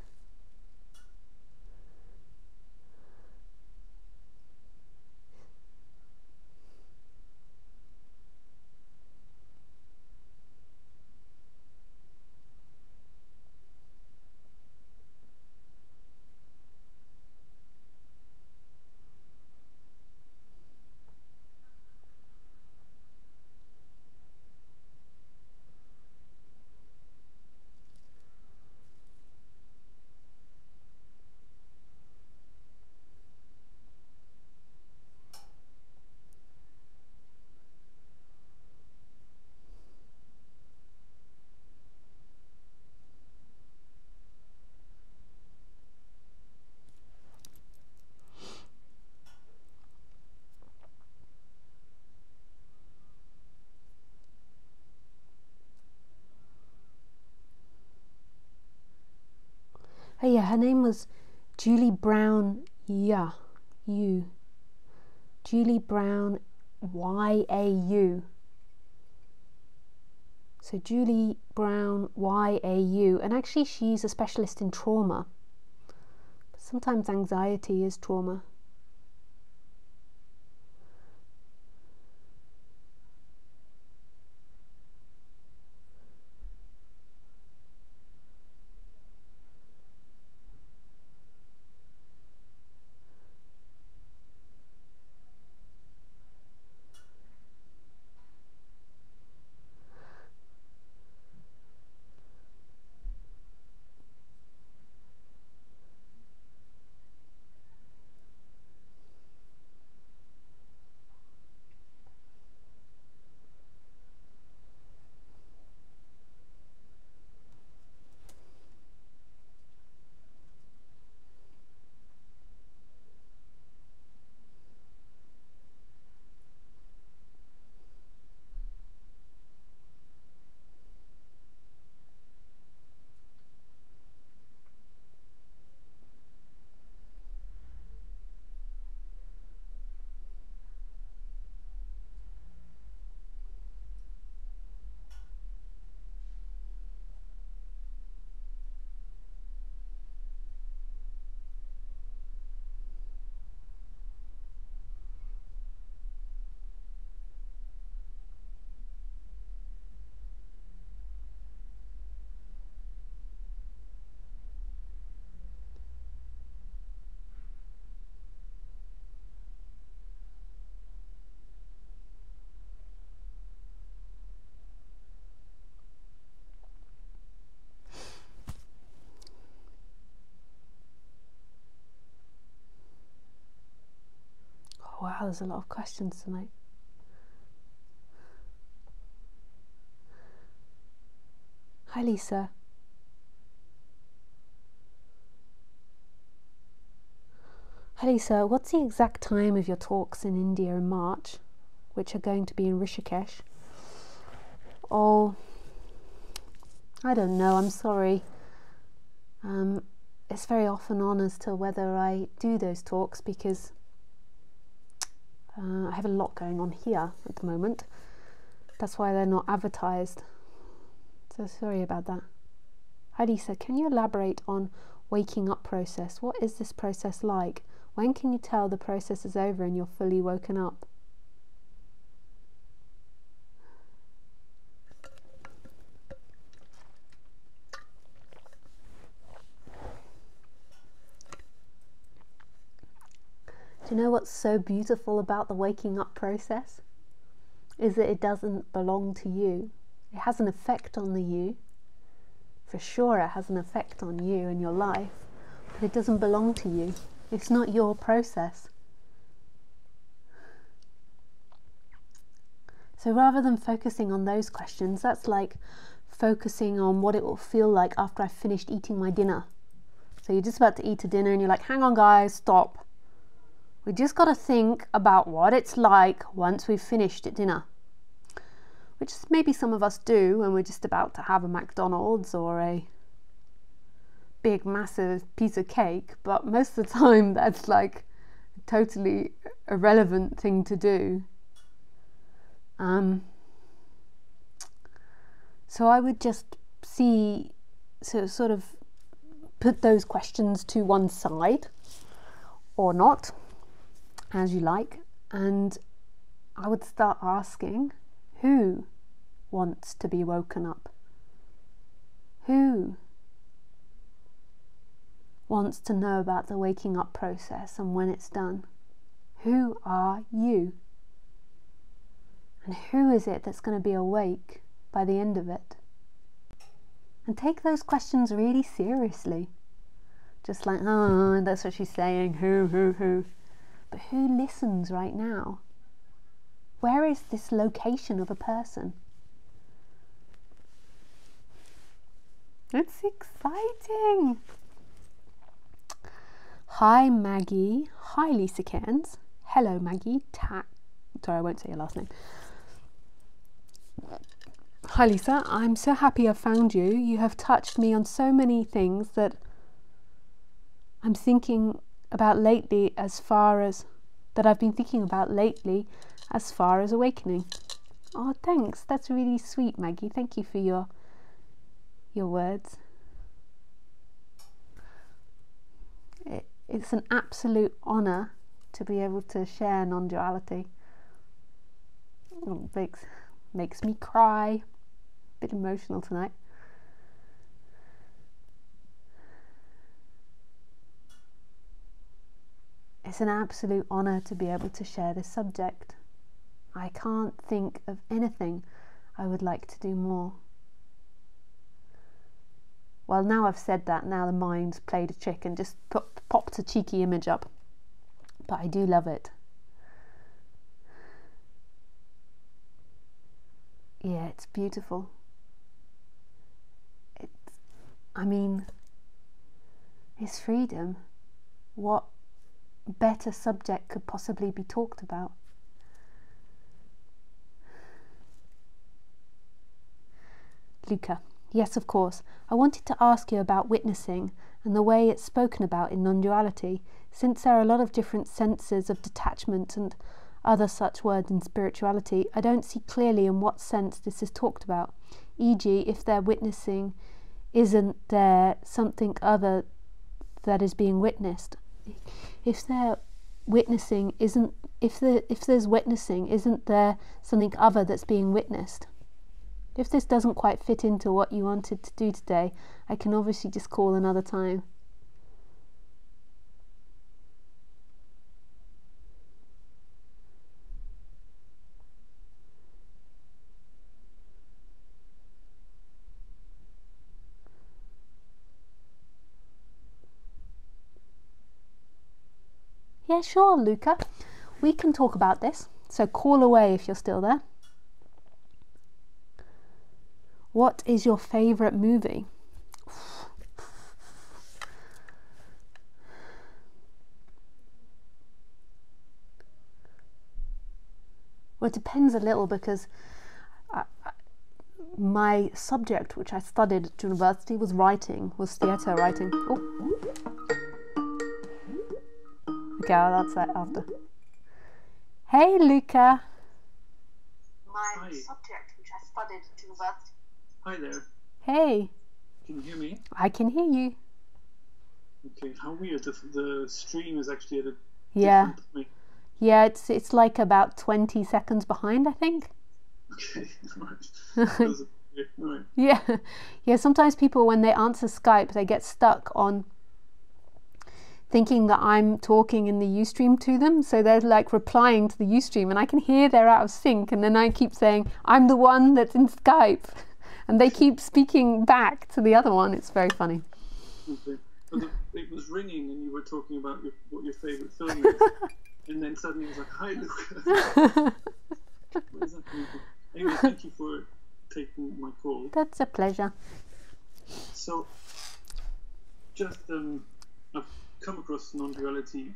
her name was Julie Brown. Yeah, you. Julie Brown YAU. So Julie Brown YAU, and actually she's a specialist in trauma. Sometimes anxiety is trauma. Wow, there's a lot of questions tonight. Hi, Lisa. Hi, Lisa. What's the exact time of your talks in India in March, which are going to be in Rishikesh? Oh, I don't know. I'm sorry. It's very off and on as to whether I do those talks because I have a lot going on here at the moment. That's why they're not advertised. So sorry about that. Hi Lisa, can you elaborate on waking up process? What is this process like? When can you tell the process is over and you're fully woken up? Do you know what's so beautiful about the waking up process? Is that it doesn't belong to you. It has an effect on the you. For sure it has an effect on you and your life, but it doesn't belong to you. It's not your process. So rather than focusing on those questions, that's like focusing on what it will feel like after I've finished eating my dinner. So you're just about to eat a dinner and you're like, hang on guys, stop. We just got to think about what it's like once we've finished at dinner. Which maybe some of us do when we're just about to have a McDonald's or a big massive piece of cake, but most of the time that's like a totally irrelevant thing to do. So I would just sort of put those questions to one side, or not, as you like, and I would start asking, who wants to be woken up? Who wants to know about the waking up process and when it's done? Who are you? And who is it that's going to be awake by the end of it? And take those questions really seriously. Just like, oh, that's what she's saying, who. But who listens right now? Where is this location of a person? It's exciting. Hi Maggie. Hi Lisa Cairns. Hello Maggie. Sorry, I won't say your last name. Hi Lisa, I'm so happy I found you. You have touched me on so many things that I'm thinking about lately as far as that I've been thinking about lately as far as awakening. Oh, thanks. That's really sweet, Maggie. Thank you for your words. It's an absolute honour to be able to share non-duality. It makes me cry. A bit emotional tonight. It's an absolute honour to be able to share this subject. I can't think of anything I would like to do more. Well, now I've said that, now the mind's played a trick and just popped a cheeky image up. But I do love it. Yeah, it's beautiful. It's freedom. What better subject could possibly be talked about? Luca: yes, of course. I wanted to ask you about witnessing and the way it's spoken about in non-duality, since there are a lot of different senses of detachment and other such words in spirituality. I don't see clearly in what sense this is talked about. E.g., if they're witnessing, isn't there something other that is being witnessed? If they're witnessing, if there's witnessing, isn't there something other that's being witnessed? If this doesn't quite fit into what you wanted to do today, I can obviously just call another time. Yeah, sure, Luca. We can talk about this. So call away if you're still there. What is your favourite movie? Well, it depends a little, because my subject, which I studied at university, was theatre writing. Oh. Okay, I'll answer that after. Hey, Luca. My subject, which I studied at university. Hi there. Hey. Can you hear me? I can hear you. Okay, how weird. The stream is actually at a different point. Yeah, it's like about 20 seconds behind, I think. Okay, right. Right. Yeah. Sometimes people, when they answer Skype, they get stuck on thinking that I'm talking in the Ustream to them, so they're like replying to the Ustream, and I can hear they're out of sync, and then I keep saying I'm the one that's in Skype, and they keep speaking back to the other one. It's very funny. Okay. Well, it was ringing, and you were talking about what your favourite film is, and then suddenly it was like, "Hi, Luca." What is that? Anyway, thank you for taking my call. That's a pleasure. So, just I've come across non-duality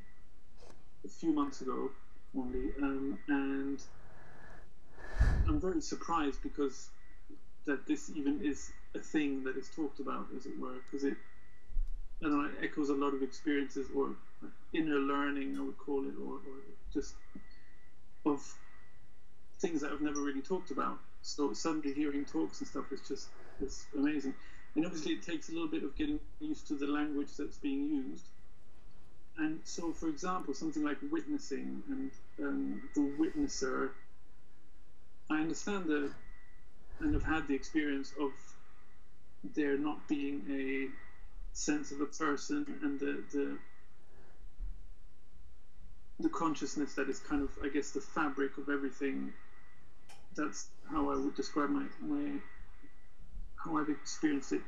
a few months ago only, and I'm very surprised because that this even is a thing that is talked about, as it were, because it echoes a lot of experiences or inner learning, I would call it, or just of things that I've never really talked about. So suddenly hearing talks and stuff is amazing. And obviously it takes a little bit of getting used to the language that's being used. And so, for example, something like witnessing and the witnesser, I understand and have had the experience of there not being a sense of a person and the consciousness that is kind of, I guess, the fabric of everything. That's how I would describe how I've experienced it.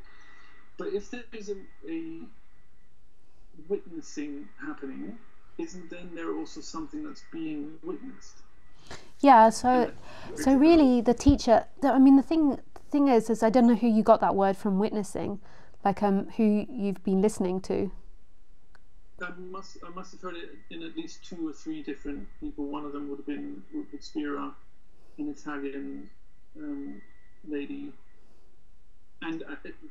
But if there is a witnessing happening, isn't then there also something that's being witnessed? Yeah, so really the teacher, the thing is I don't know who you got that word from, witnessing, like who you've been listening to. I must have heard it in at least 2 or 3 different people. One of them would have been Spira, an Italian lady, and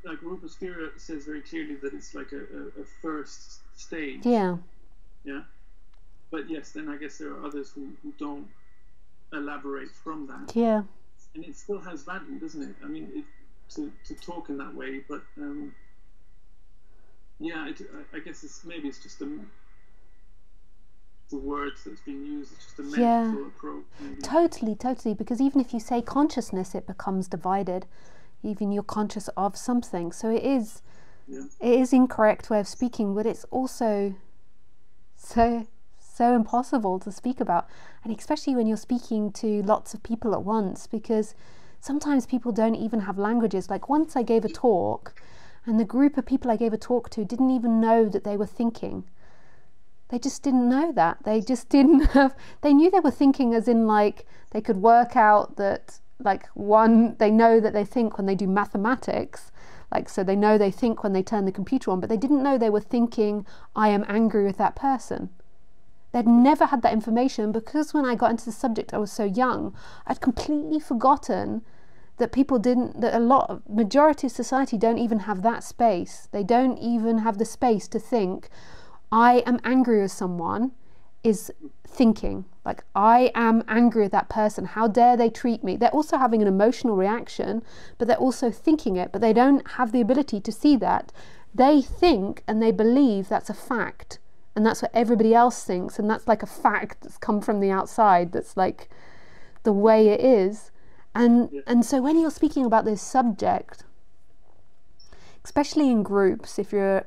like Rupa Stira says very clearly that it's like a first stage. Yeah. Yeah. But yes, then I guess there are others who don't elaborate from that. Yeah. And it still has value, doesn't it? I mean, to talk in that way, but yeah, I guess maybe it's just the words that's being used. It's just a mental approach. Maybe. Totally. Because even if you say consciousness, it becomes divided. Even you're conscious of something, so it is incorrect way of speaking, but it's also so impossible to speak about, and especially when you're speaking to lots of people at once, because sometimes people don't even have languages. Like once I gave a talk, and the group of people I gave a talk to didn't even know that they were thinking. They just didn't know that. They just didn't have, they knew they were thinking as in like they could work out that like they know that they think when they do mathematics, like so they know they think when they turn the computer on, but they didn't know they were thinking, I am angry with that person. They'd never had that information, because when I got into the subject I was so young, I'd completely forgotten that majority of society don't even have that space. They don't even have the space to think, I am angry with someone is thinking, like I am angry with that person, how dare they treat me. They're also having an emotional reaction, but they're also thinking it, but they don't have the ability to see that. They think and they believe that's a fact, and that's what everybody else thinks, and that's like a fact that's come from the outside, that's like the way it is. And so when you're speaking about this subject, especially in groups, if you're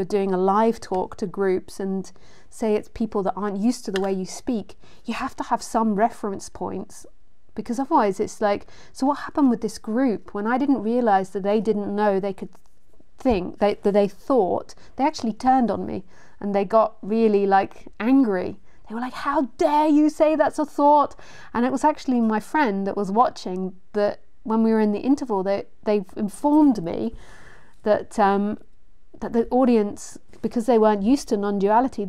doing a live talk to groups, and say it's people that aren't used to the way you speak, you have to have some reference points, because otherwise it's like, so what happened with this group when I didn't realize that they didn't know they could think, that they thought, they actually turned on me and they got really like angry. They were like, how dare you say that's a thought? And it was actually my friend that was watching, that when we were in the interval, they informed me that that the audience, because they weren't used to non-duality,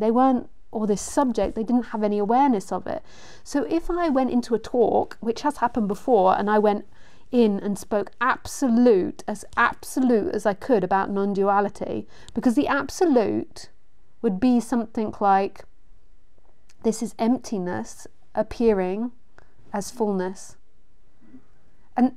or this subject, they didn't have any awareness of it. So if I went into a talk, which has happened before, and I went in and spoke absolute as I could about non-duality, because the absolute would be something like, this is emptiness appearing as fullness. And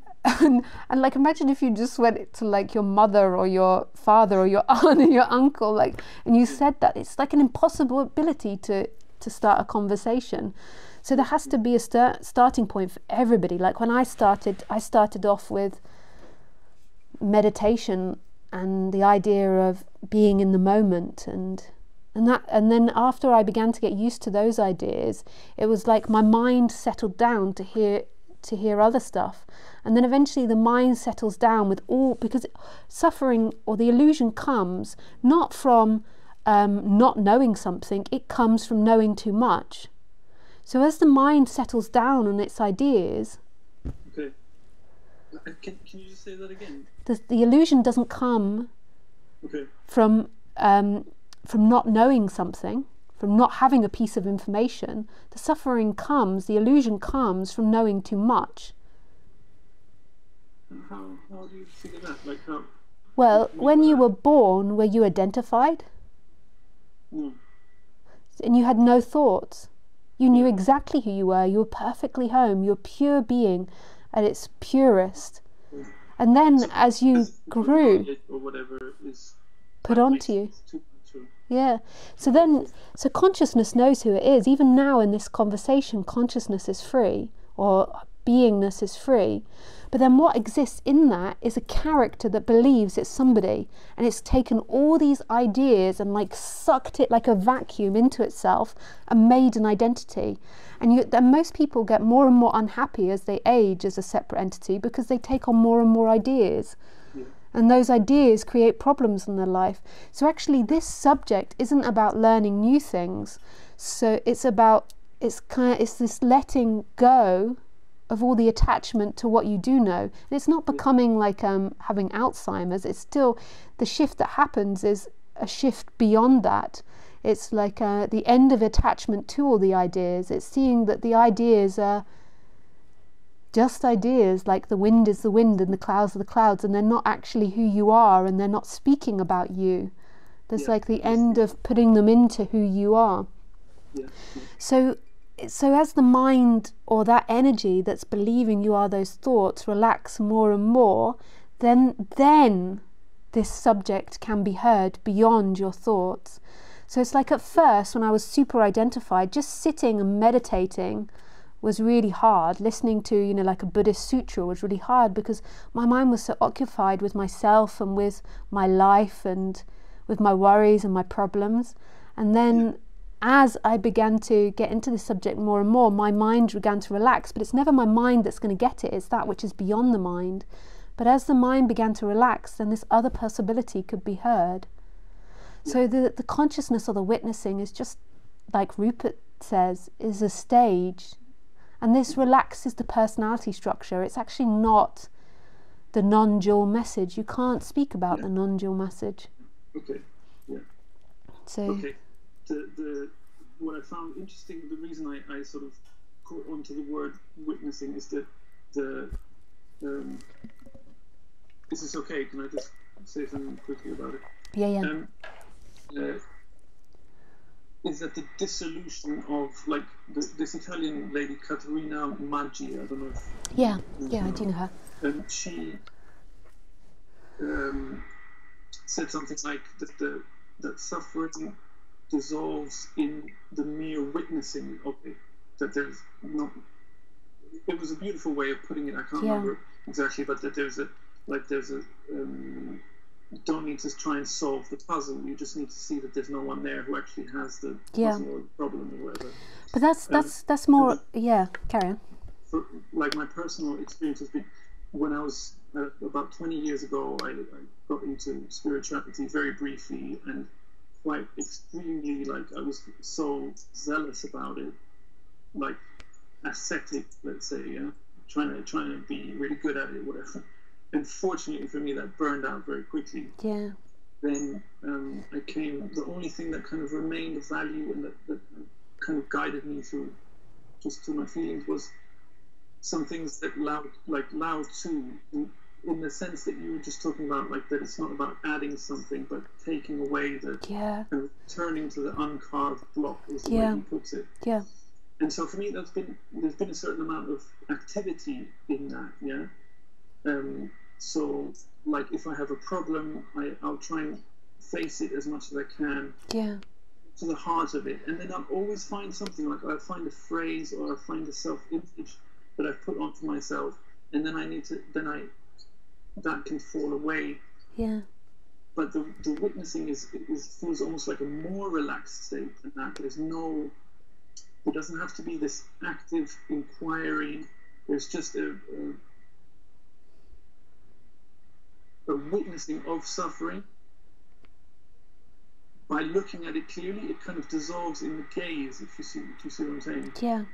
like, imagine if you just went to like your mother or your father or your aunt and your uncle, like, and you said that, it's like an impossibility to start a conversation. So there has to be a starting point for everybody. Like when I started off with meditation and the idea of being in the moment, and then after I began to get used to those ideas, it was like my mind settled down to hear other stuff, and then eventually the mind settles down with all, because suffering or the illusion comes not from not knowing something, it comes from knowing too much. So as the mind settles down on its ideas, okay, can you just say that again? The illusion doesn't come from not knowing something, from not having a piece of information. The suffering comes, the illusion comes from knowing too much. How do you figure that? Like how? Well, when you were born, were you identified? No. And you had no thoughts. You knew exactly who you were. You were perfectly home. You were pure being at its purest. And then as you grew, or whatever is put onto you. Yeah. So consciousness knows who it is. Even now in this conversation, consciousness is free, or beingness is free. But then what exists in that is a character that believes it's somebody, and it's taken all these ideas and like sucked it like a vacuum into itself and made an identity. And most people get more and more unhappy as they age as a separate entity, because they take on more and more ideas. Yeah. And those ideas create problems in their life. So actually this subject isn't about learning new things. So it's this letting go of all the attachment to what you do know. And it's not becoming like having Alzheimer's. It's still, the shift that happens is a shift beyond that. It's like the end of attachment to all the ideas. It's seeing that the ideas are just ideas, like the wind is the wind and the clouds are the clouds, and they're not actually who you are, and they're not speaking about you. There's like the end of putting them into who you are. So as the mind, or that energy that's believing you are those thoughts, relax more and more, then this subject can be heard beyond your thoughts. So it's like, at first, when I was super identified, just sitting and meditating was really hard. Listening to, you know, like a Buddhist sutra was really hard, because my mind was so occupied with myself and with my life and with my worries and my problems. And then as I began to get into the subject more and more, my mind began to relax. But it's never my mind that's going to get it, it's that which is beyond the mind. But as the mind began to relax, then this other possibility could be heard. So the consciousness, or the witnessing, is just, like Rupert says, is a stage. And this relaxes the personality structure. It's actually not the non-dual message. You can't speak about the non-dual message. Okay. Yeah. So. Okay. What I found interesting, the reason I sort of caught onto the word witnessing is that is this okay? Can I just say something quickly about it? Yeah. Is that the dissolution of, like, this Italian lady Caterina Maggi? I don't know if I do know her. She said something like that suffering dissolves in the mere witnessing of it. That there's not. It was a beautiful way of putting it. I can't remember exactly, but that there's a don't need to try and solve the puzzle. You just need to see that there's no one there who actually has the puzzle or the problem or whatever. But that's more. Carry on. For, like, my personal experience has been when I was about 20 years ago. I got into spirituality very briefly, and quite extremely, like, I was so zealous about it, like ascetic, let's say, trying to be really good at it, whatever. And fortunately for me, that burned out very quickly. Yeah. Then the only thing that kind of remained of value and that kind of guided me through my feelings was some things that Lao Tzu, in the sense that you were just talking about, like, that it's not about adding something, but taking away kind of turning to the uncarved block, is the way he puts it. Yeah. And so for me, there's been a certain amount of activity in that, so, like, if I have a problem, I'll try and face it as much as I can to the heart of it, and then I'll always find something, like I'll find a phrase or I'll find a self-image that I've put onto myself, and then that can fall away. Yeah. But the witnessing feels almost like a more relaxed state than that. There doesn't have to be this active inquiry. There's just a witnessing of suffering. By looking at it clearly, it kind of dissolves in the gaze, if you see what I'm saying. Yeah.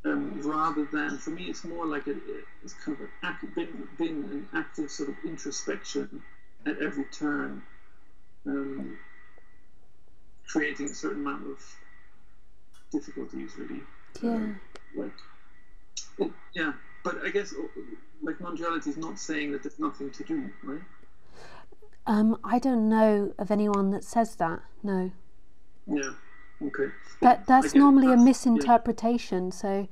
Rather than, for me, it's more like it's kind of been an active sort of introspection at every turn, creating a certain amount of difficulties, really. But I guess, like, non-duality is not saying that there's nothing to do, right? I don't know of anyone that says that. No. Yeah. Okay. That's normally a misinterpretation. So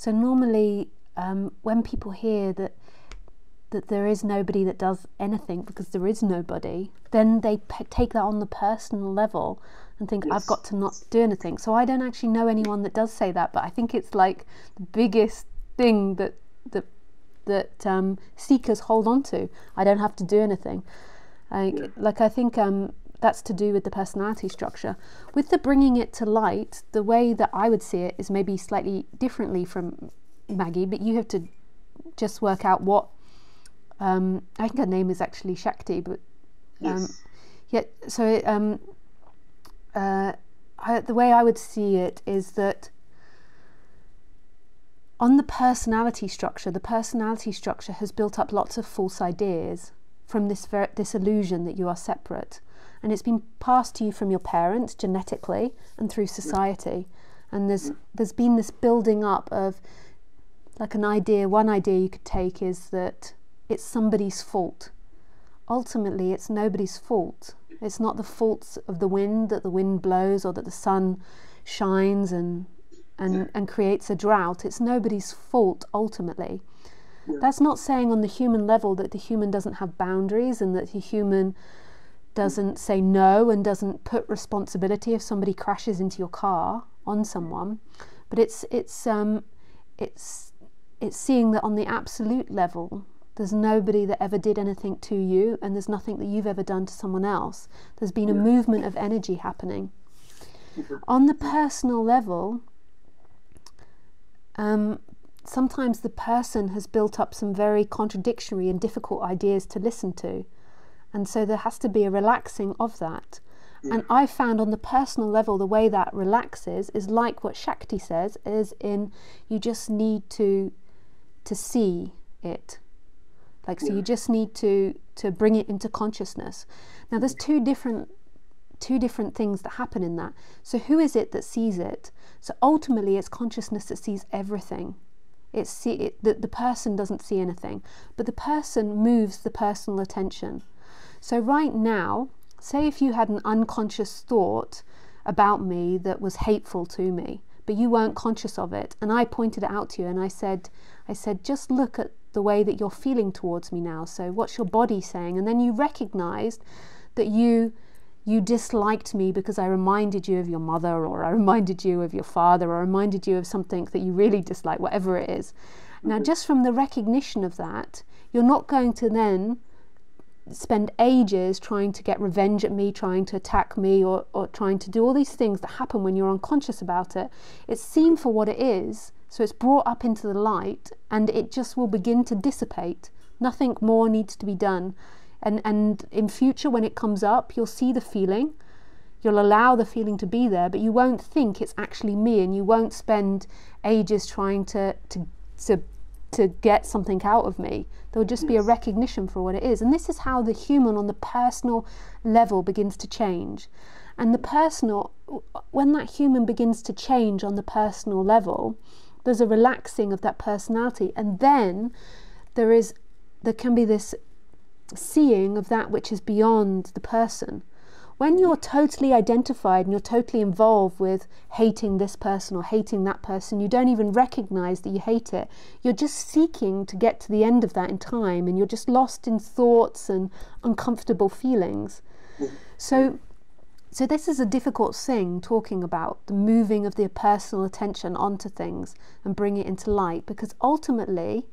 normally, when people hear that there is nobody that does anything because there is nobody, then they take that on the personal level and think, I've got to not do anything. So I don't actually know anyone that does say that, but I think it's like the biggest thing that seekers hold on to. I don't have to do anything. Like I think that's to do with the personality structure. With the bringing it to light, the way that I would see it is maybe slightly differently from Maggie, but you have to just work out what I think her name is actually Shakti, but so the way I would see it is that on the personality structure has built up lots of false ideas from this illusion that you are separate, and it's been passed to you from your parents genetically and through society, and there's been this building up of Like one idea you could take is that it's somebody's fault. Ultimately, it's nobody's fault. It's not the fault of the wind, that the wind blows or that the sun shines and creates a drought. It's nobody's fault ultimately. Yeah. That's not saying on the human level that the human doesn't have boundaries and that the human doesn't say no and doesn't put responsibility if somebody crashes into your car on someone. But it's seeing that on the absolute level, there's nobody that ever did anything to you, and there's nothing that you've ever done to someone else. There's been a movement of energy happening. On the personal level, sometimes the person has built up some very contradictory and difficult ideas to listen to, and so there has to be a relaxing of that. And I found on the personal level, the way that relaxes is like what Shakti says, is in you just need to see it. Like, so you just need to bring it into consciousness. Now there's two different things that happen in that. So who is it that sees it? So ultimately it's consciousness that sees everything. The person doesn't see anything, but the person moves the personal attention. So right now, say if you had an unconscious thought about me that was hateful to me, but you weren't conscious of it, and I pointed it out to you and I said, just look at the way that you're feeling towards me now. So what's your body saying? And then you recognized that you disliked me because I reminded you of your mother, or I reminded you of your father, or I reminded you of something that you really dislike, whatever it is. Now, just from the recognition of that, you're not going to then spend ages trying to get revenge at me, trying to attack me, or trying to do all these things that happen when you're unconscious about it. It's seen for what it is, so it's brought up into the light, and it just will begin to dissipate. Nothing more needs to be done. And in future, when it comes up, you'll see the feeling, you'll allow the feeling to be there, but you won't think it's actually me, and you won't spend ages trying to get something out of me. There'll just be a recognition for what it is. And this is how the human on the personal level begins to change. And the personal, when that human begins to change on the personal level, there's a relaxing of that personality, and then there can be this seeing of that which is beyond the person. When you're totally identified and you're totally involved with hating this person or hating that person, you don't even recognize that you hate it. You're just seeking to get to the end of that in time, and you're just lost in thoughts and uncomfortable feelings. So this is a difficult thing, talking about the moving of the personal attention onto things and bring it into light, because ultimately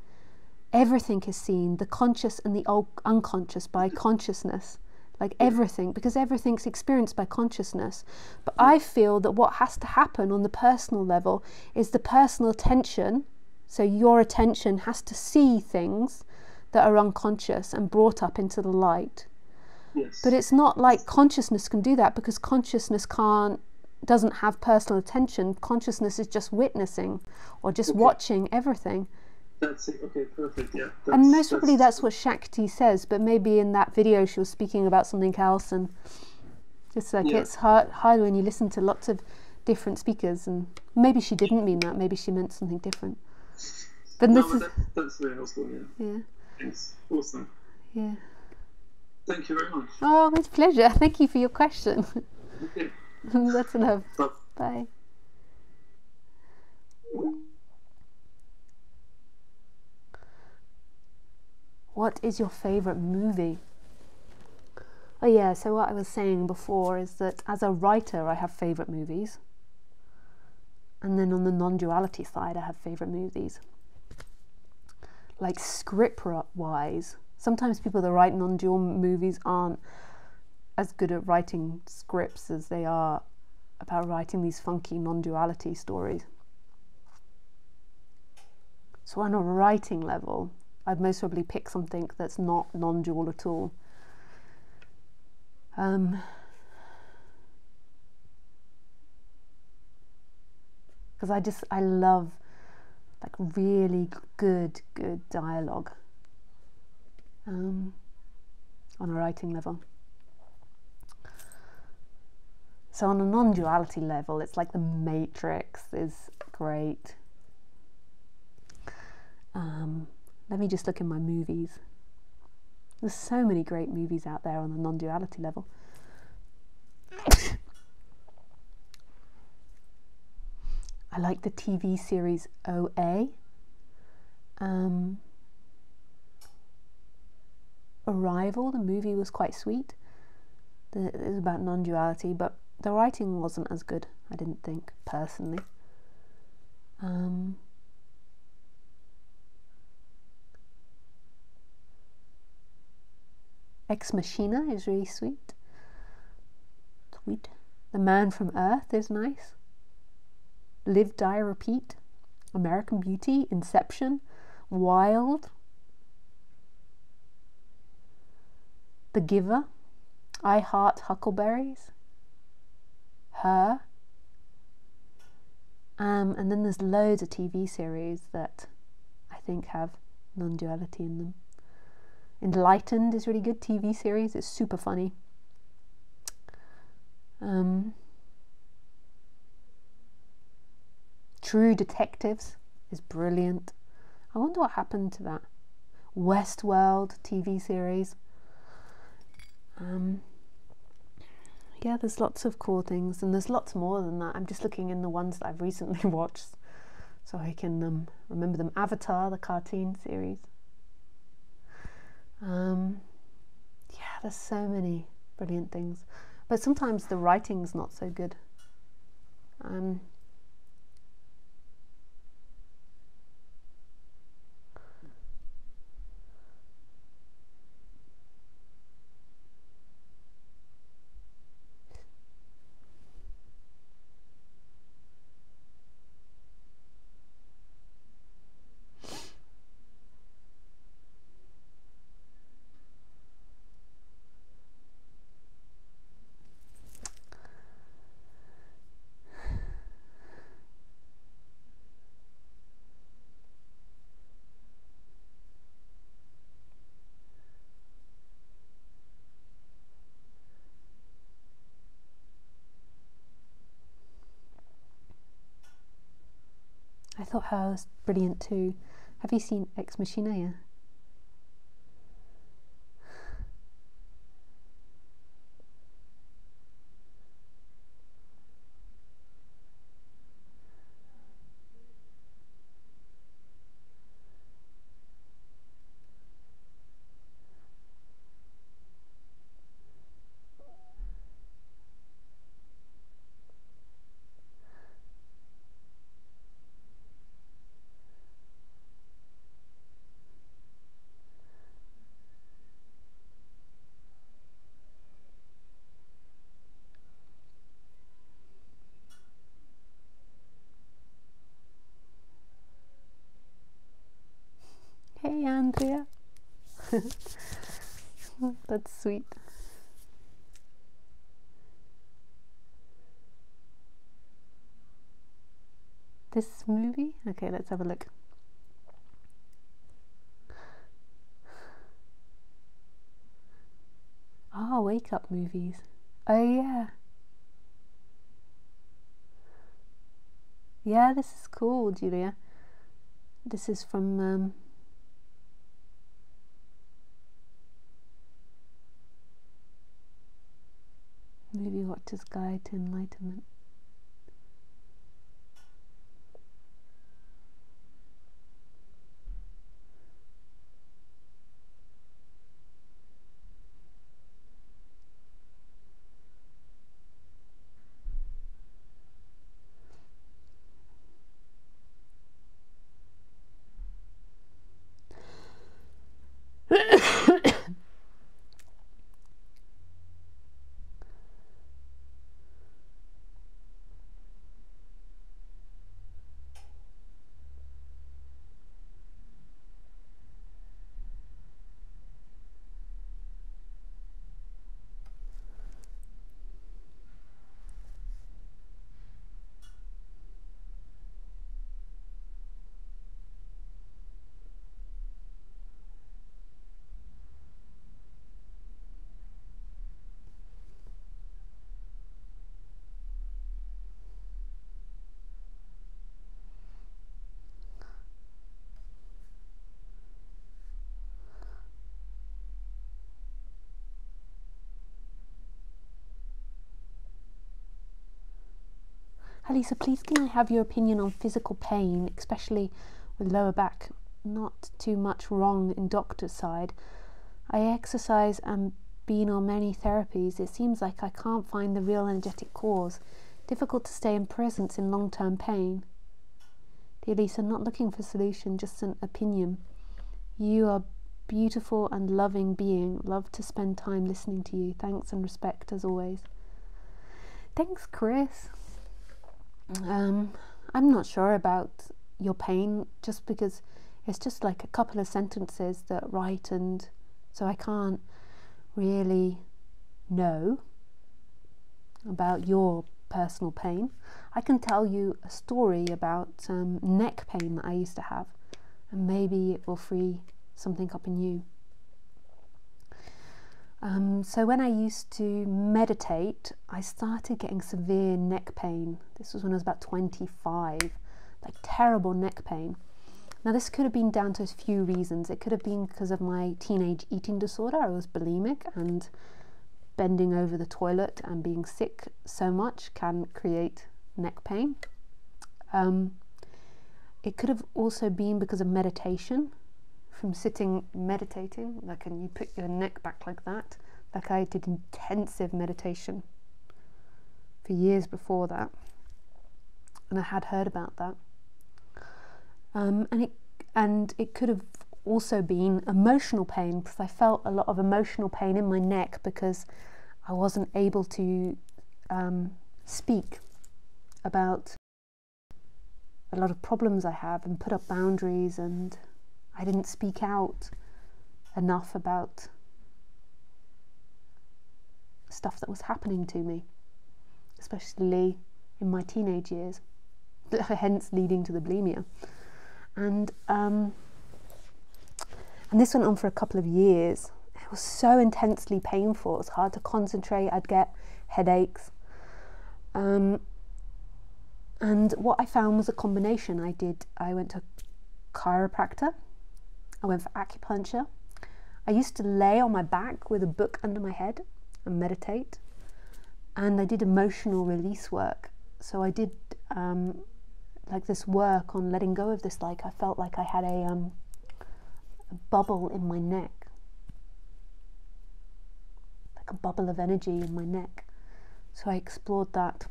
everything is seen, the conscious and the unconscious, by consciousness. Like everything, because everything's experienced by consciousness. But I feel that what has to happen on the personal level is the personal attention, so your attention has to see things that are unconscious and brought up into the light. Yes. But it's not like consciousness can do that, because consciousness doesn't have personal attention. Consciousness is just witnessing or just watching everything. That's it. Okay, perfect. Yeah. And most probably that's what Shakti says, but maybe in that video she was speaking about something else, and it's like it's hard when you listen to lots of different speakers, and maybe she didn't mean that, maybe she meant something different. But that's very helpful. Yeah. Thanks. Awesome. Yeah. Thank you very much. Oh, it's a pleasure. Thank you for your question. Okay. That's enough. Bye. Bye. What is your favourite movie? Oh yeah, so what I was saying before is that as a writer I have favourite movies, and then on the non-duality side I have favourite movies. Like script wise, sometimes people that write non-dual movies aren't as good at writing scripts as they are about writing these funky non-duality stories. So on a writing level, I'd most probably pick something that's not non-dual at all. Because I love like really good dialogue on a writing level. So on a non-duality level, it's like The Matrix is great. Let me just look in my movies. There's so many great movies out there on the non-duality level. I like the TV series OA. Arrival, the movie was quite sweet. It was about non-duality, but the writing wasn't as good, I didn't think, personally. Ex Machina is really sweet. The Man from Earth is nice. Live, Die, Repeat. American Beauty. Inception. Wild. The Giver. I Heart Huckleberries. Her. And then there's loads of TV series that I think have non-duality in them. Enlightened is really good TV series. It's super funny. True Detectives is brilliant. I wonder what happened to that. Westworld TV series. Yeah, there's lots of cool things, and there's lots more than that. I'm just looking in the ones that I've recently watched so I can remember them. Avatar, the cartoon series. Yeah, there's so many brilliant things, but sometimes the writing's not so good. I thought her was brilliant too. Have you seen Ex Machina yet? Hey Andrea. That's sweet. This movie? Okay, let's have a look. Oh, wake up movies. Oh yeah. Yeah, this is cool, Julia. This is from Movie Watcher's Guide to Enlightenment. Hi Lisa, please can I have your opinion on physical pain, especially with lower back? Not too much wrong in doctor's side. I exercise and been on many therapies. It seems like I can't find the real energetic cause. Difficult to stay in presence in long-term pain. Dear Lisa, not looking for solution, just an opinion. You are beautiful and loving being. Love to spend time listening to you. Thanks and respect as always. Thanks, Chris. I'm not sure about your pain, just because it's just like a couple of sentences that write, and so I can't really know about your personal pain. I can tell you a story about neck pain that I used to have, and maybe it will free something up in you. So when I used to meditate, I started getting severe neck pain. This was when I was about 25, like terrible neck pain. Now this could have been down to a few reasons. It could have been because of my teenage eating disorder. I was bulimic, and bending over the toilet and being sick so much can create neck pain. It could have also been because of meditation, from sitting meditating, like, and you put your neck back like that. Like I did intensive meditation for years before that, and I had heard about that. And it could have also been emotional pain, because I felt a lot of emotional pain in my neck because I wasn't able to speak about a lot of problems I have and put up boundaries, and I didn't speak out enough about stuff that was happening to me, especially in my teenage years, hence leading to the bulimia. And this went on for a couple of years. It was so intensely painful. It was hard to concentrate. I'd get headaches. And what I found was a combination. I went to a chiropractor. I went for acupuncture. I used to lay on my back with a book under my head and meditate. And I did emotional release work. So I did like this work on letting go of this. Like I felt like I had a bubble in my neck, like a bubble of energy in my neck. So I explored that.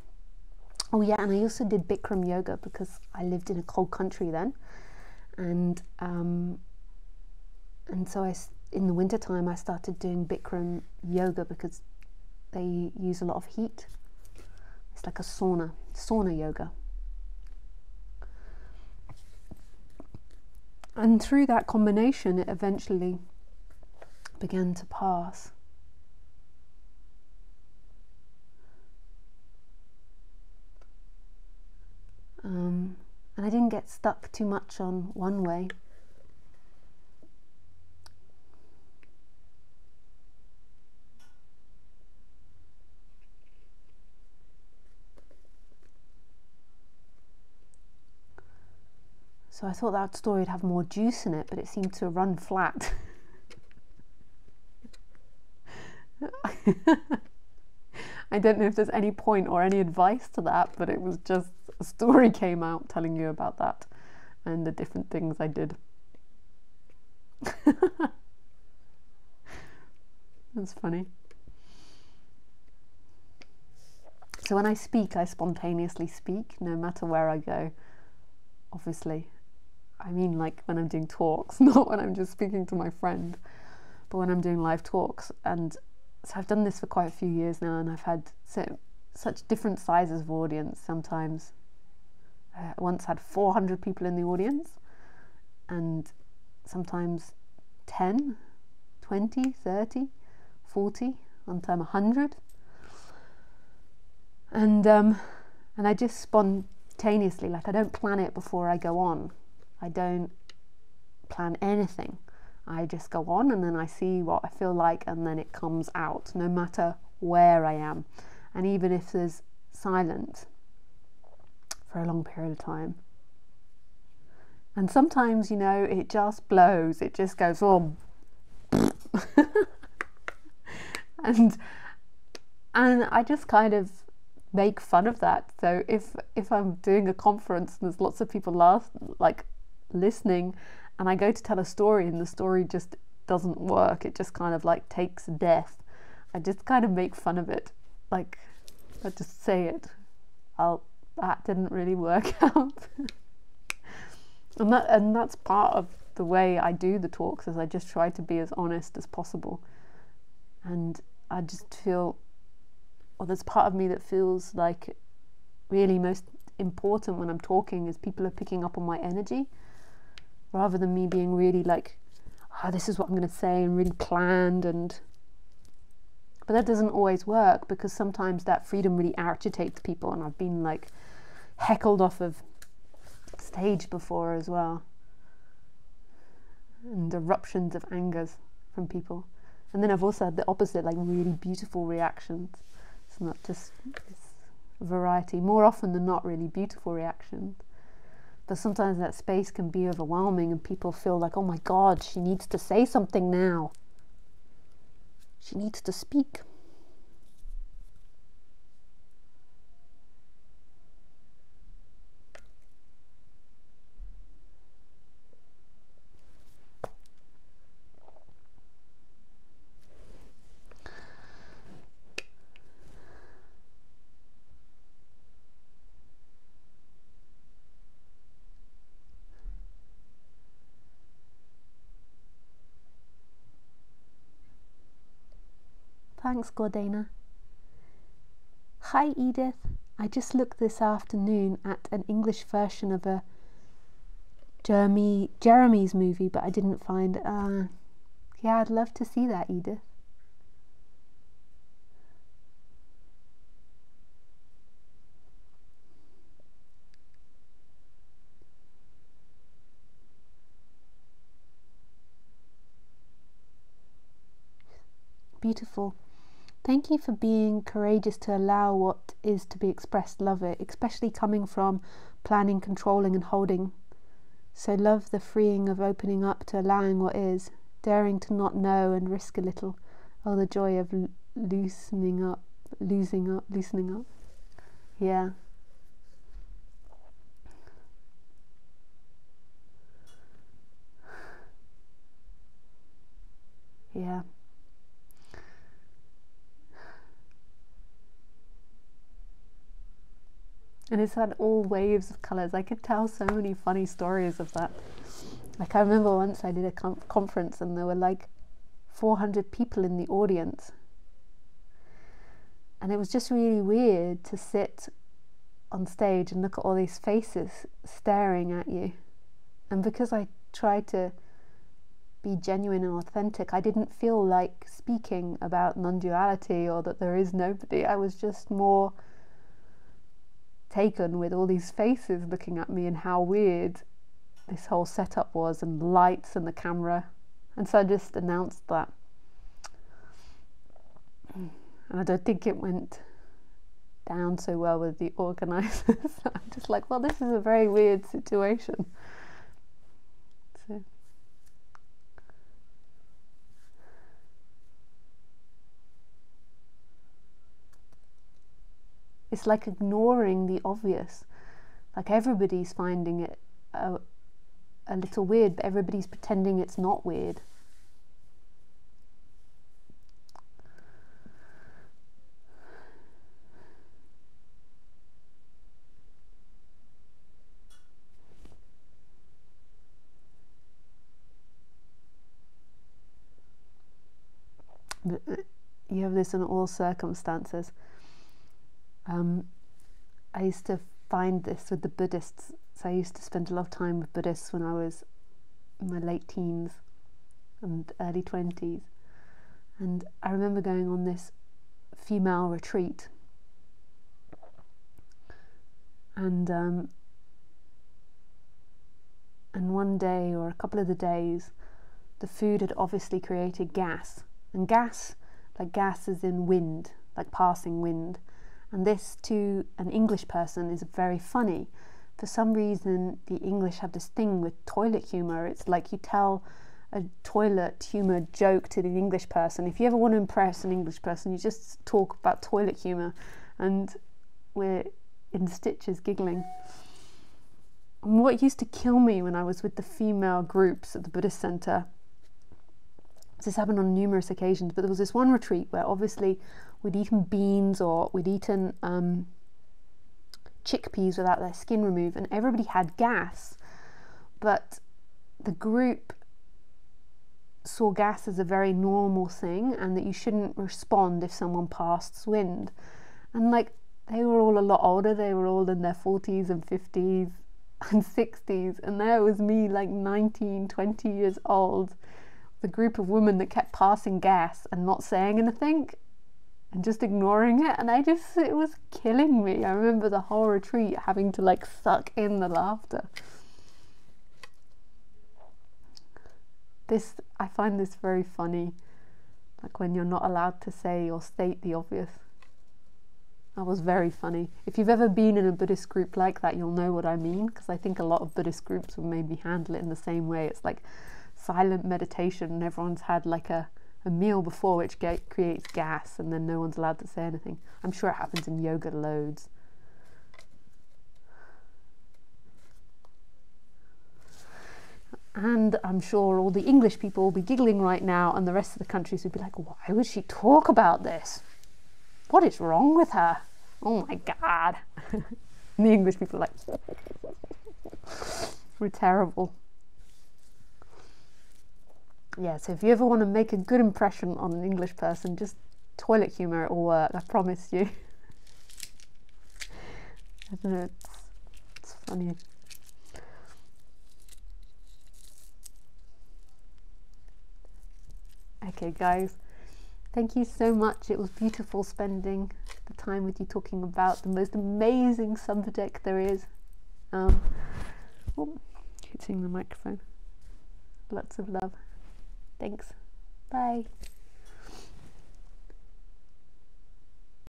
Oh yeah, and I also did Bikram yoga because I lived in a cold country then, and so in the winter time I started doing Bikram yoga because they use a lot of heat. It's like a sauna yoga. And through that combination, it eventually began to pass. And I didn't get stuck too much on one way. So I thought that story would have more juice in it, but it seemed to run flat. I don't know if there's any point or any advice to that, but it was just a story came out telling you about that and the different things I did. That's funny. So when I speak, I spontaneously speak, no matter where I go, obviously. I mean, like when I'm doing talks, not when I'm just speaking to my friend, but when I'm doing live talks. And so I've done this for quite a few years now, and I've had such different sizes of audience. Sometimes I once had 400 people in the audience, and sometimes 10, 20, 30, 40, one time 100. And I just spontaneously, like I don't plan it before I go on. I don't plan anything. I just go on, and then I see what I feel like, and then it comes out, no matter where I am. And even if there's silence for a long period of time. And sometimes, you know, it just blows. It just goes, oh. and I just kind of make fun of that. So if I'm doing a conference and there's lots of people like listening, and I go to tell a story and the story just doesn't work, it just kind of like takes death, I just kind of make fun of it. Like, I just say it. That didn't really work out. and that's part of the way I do the talks, is I just try to be as honest as possible. And I just feel, or there's part of me that feels like really most important when I'm talking is people are picking up on my energy, rather than me being really like, oh, this is what I'm going to say, and really planned. But that doesn't always work, because sometimes that freedom really agitates people, and I've been like heckled off of stage before as well, and eruptions of angers from people. And then I've also had the opposite, like really beautiful reactions. It's not just, it's variety, more often than not really beautiful reactions. But sometimes that space can be overwhelming, and people feel like, oh my God, she needs to say something now. She needs to speak. Thanks, Gordana. Hi, Edith. I just looked this afternoon at an English version of a Jeremy's movie, but I didn't find. Yeah, I'd love to see that, Edith. Beautiful. Thank you for being courageous to allow what is to be expressed. Love it, especially coming from planning, controlling and holding. So love the freeing of opening up to allowing what is, daring to not know and risk a little. Oh, the joy of loosening up. Yeah. Yeah. And it's had all waves of colours. I could tell so many funny stories of that. Like, I remember once I did a conference and there were like 400 people in the audience. And it was just really weird to sit on stage and look at all these faces staring at you. And because I tried to be genuine and authentic, I didn't feel like speaking about non-duality or that there is nobody. I was just more taken with all these faces looking at me and how weird this whole setup was, and the lights and the camera. And so I just announced that, and I don't think it went down so well with the organisers. I'm just like, well, this is a very weird situation. So it's like ignoring the obvious. Like, everybody's finding it a little weird, but everybody's pretending it's not weird. But you have this in all circumstances. I used to find this with the Buddhists. So I used to spend a lot of time with Buddhists when I was in my late teens and early 20s. And I remember going on this female retreat. And one day, or a couple of the days, the food had obviously created gas. And gas, like gas is in wind, like passing wind. And this, to an English person, is very funny. For some reason, the English have this thing with toilet humour. It's like you tell a toilet humour joke to the English person. If you ever want to impress an English person, you just talk about toilet humour. And we're in stitches giggling. And what used to kill me when I was with the female groups at the Buddhist center, this happened on numerous occasions, but there was this one retreat where obviously we'd eaten beans or we'd eaten chickpeas without their skin removed, and everybody had gas, but the group saw gas as a very normal thing and that you shouldn't respond if someone passed wind. And like, they were all a lot older, they were all in their 40s and 50s and 60s, and there was me, like 19, 20 years old, the group of women that kept passing gas and not saying anything and just ignoring it, and it was killing me. I remember the whole retreat having to like suck in the laughter. I find this very funny, like when you're not allowed to say or state the obvious. That was very funny. If you've ever been in a Buddhist group like that, you'll know what I mean, because I think a lot of Buddhist groups will maybe handle it in the same way. It's like silent meditation and everyone's had like a meal before, which creates gas, and then no one's allowed to say anything. I'm sure it happens in yoga loads. And I'm sure all the English people will be giggling right now, and the rest of the countries would be like, why would she talk about this? What is wrong with her? Oh my God. And the English people are like, we're terrible. Yeah, so if you ever want to make a good impression on an English person, just toilet humour, it will work, I promise you. I don't know, it's funny. Okay guys, thank you so much. It was beautiful spending the time with you talking about the most amazing subject there is. Hitting the microphone. Lots of love. Thanks. Bye.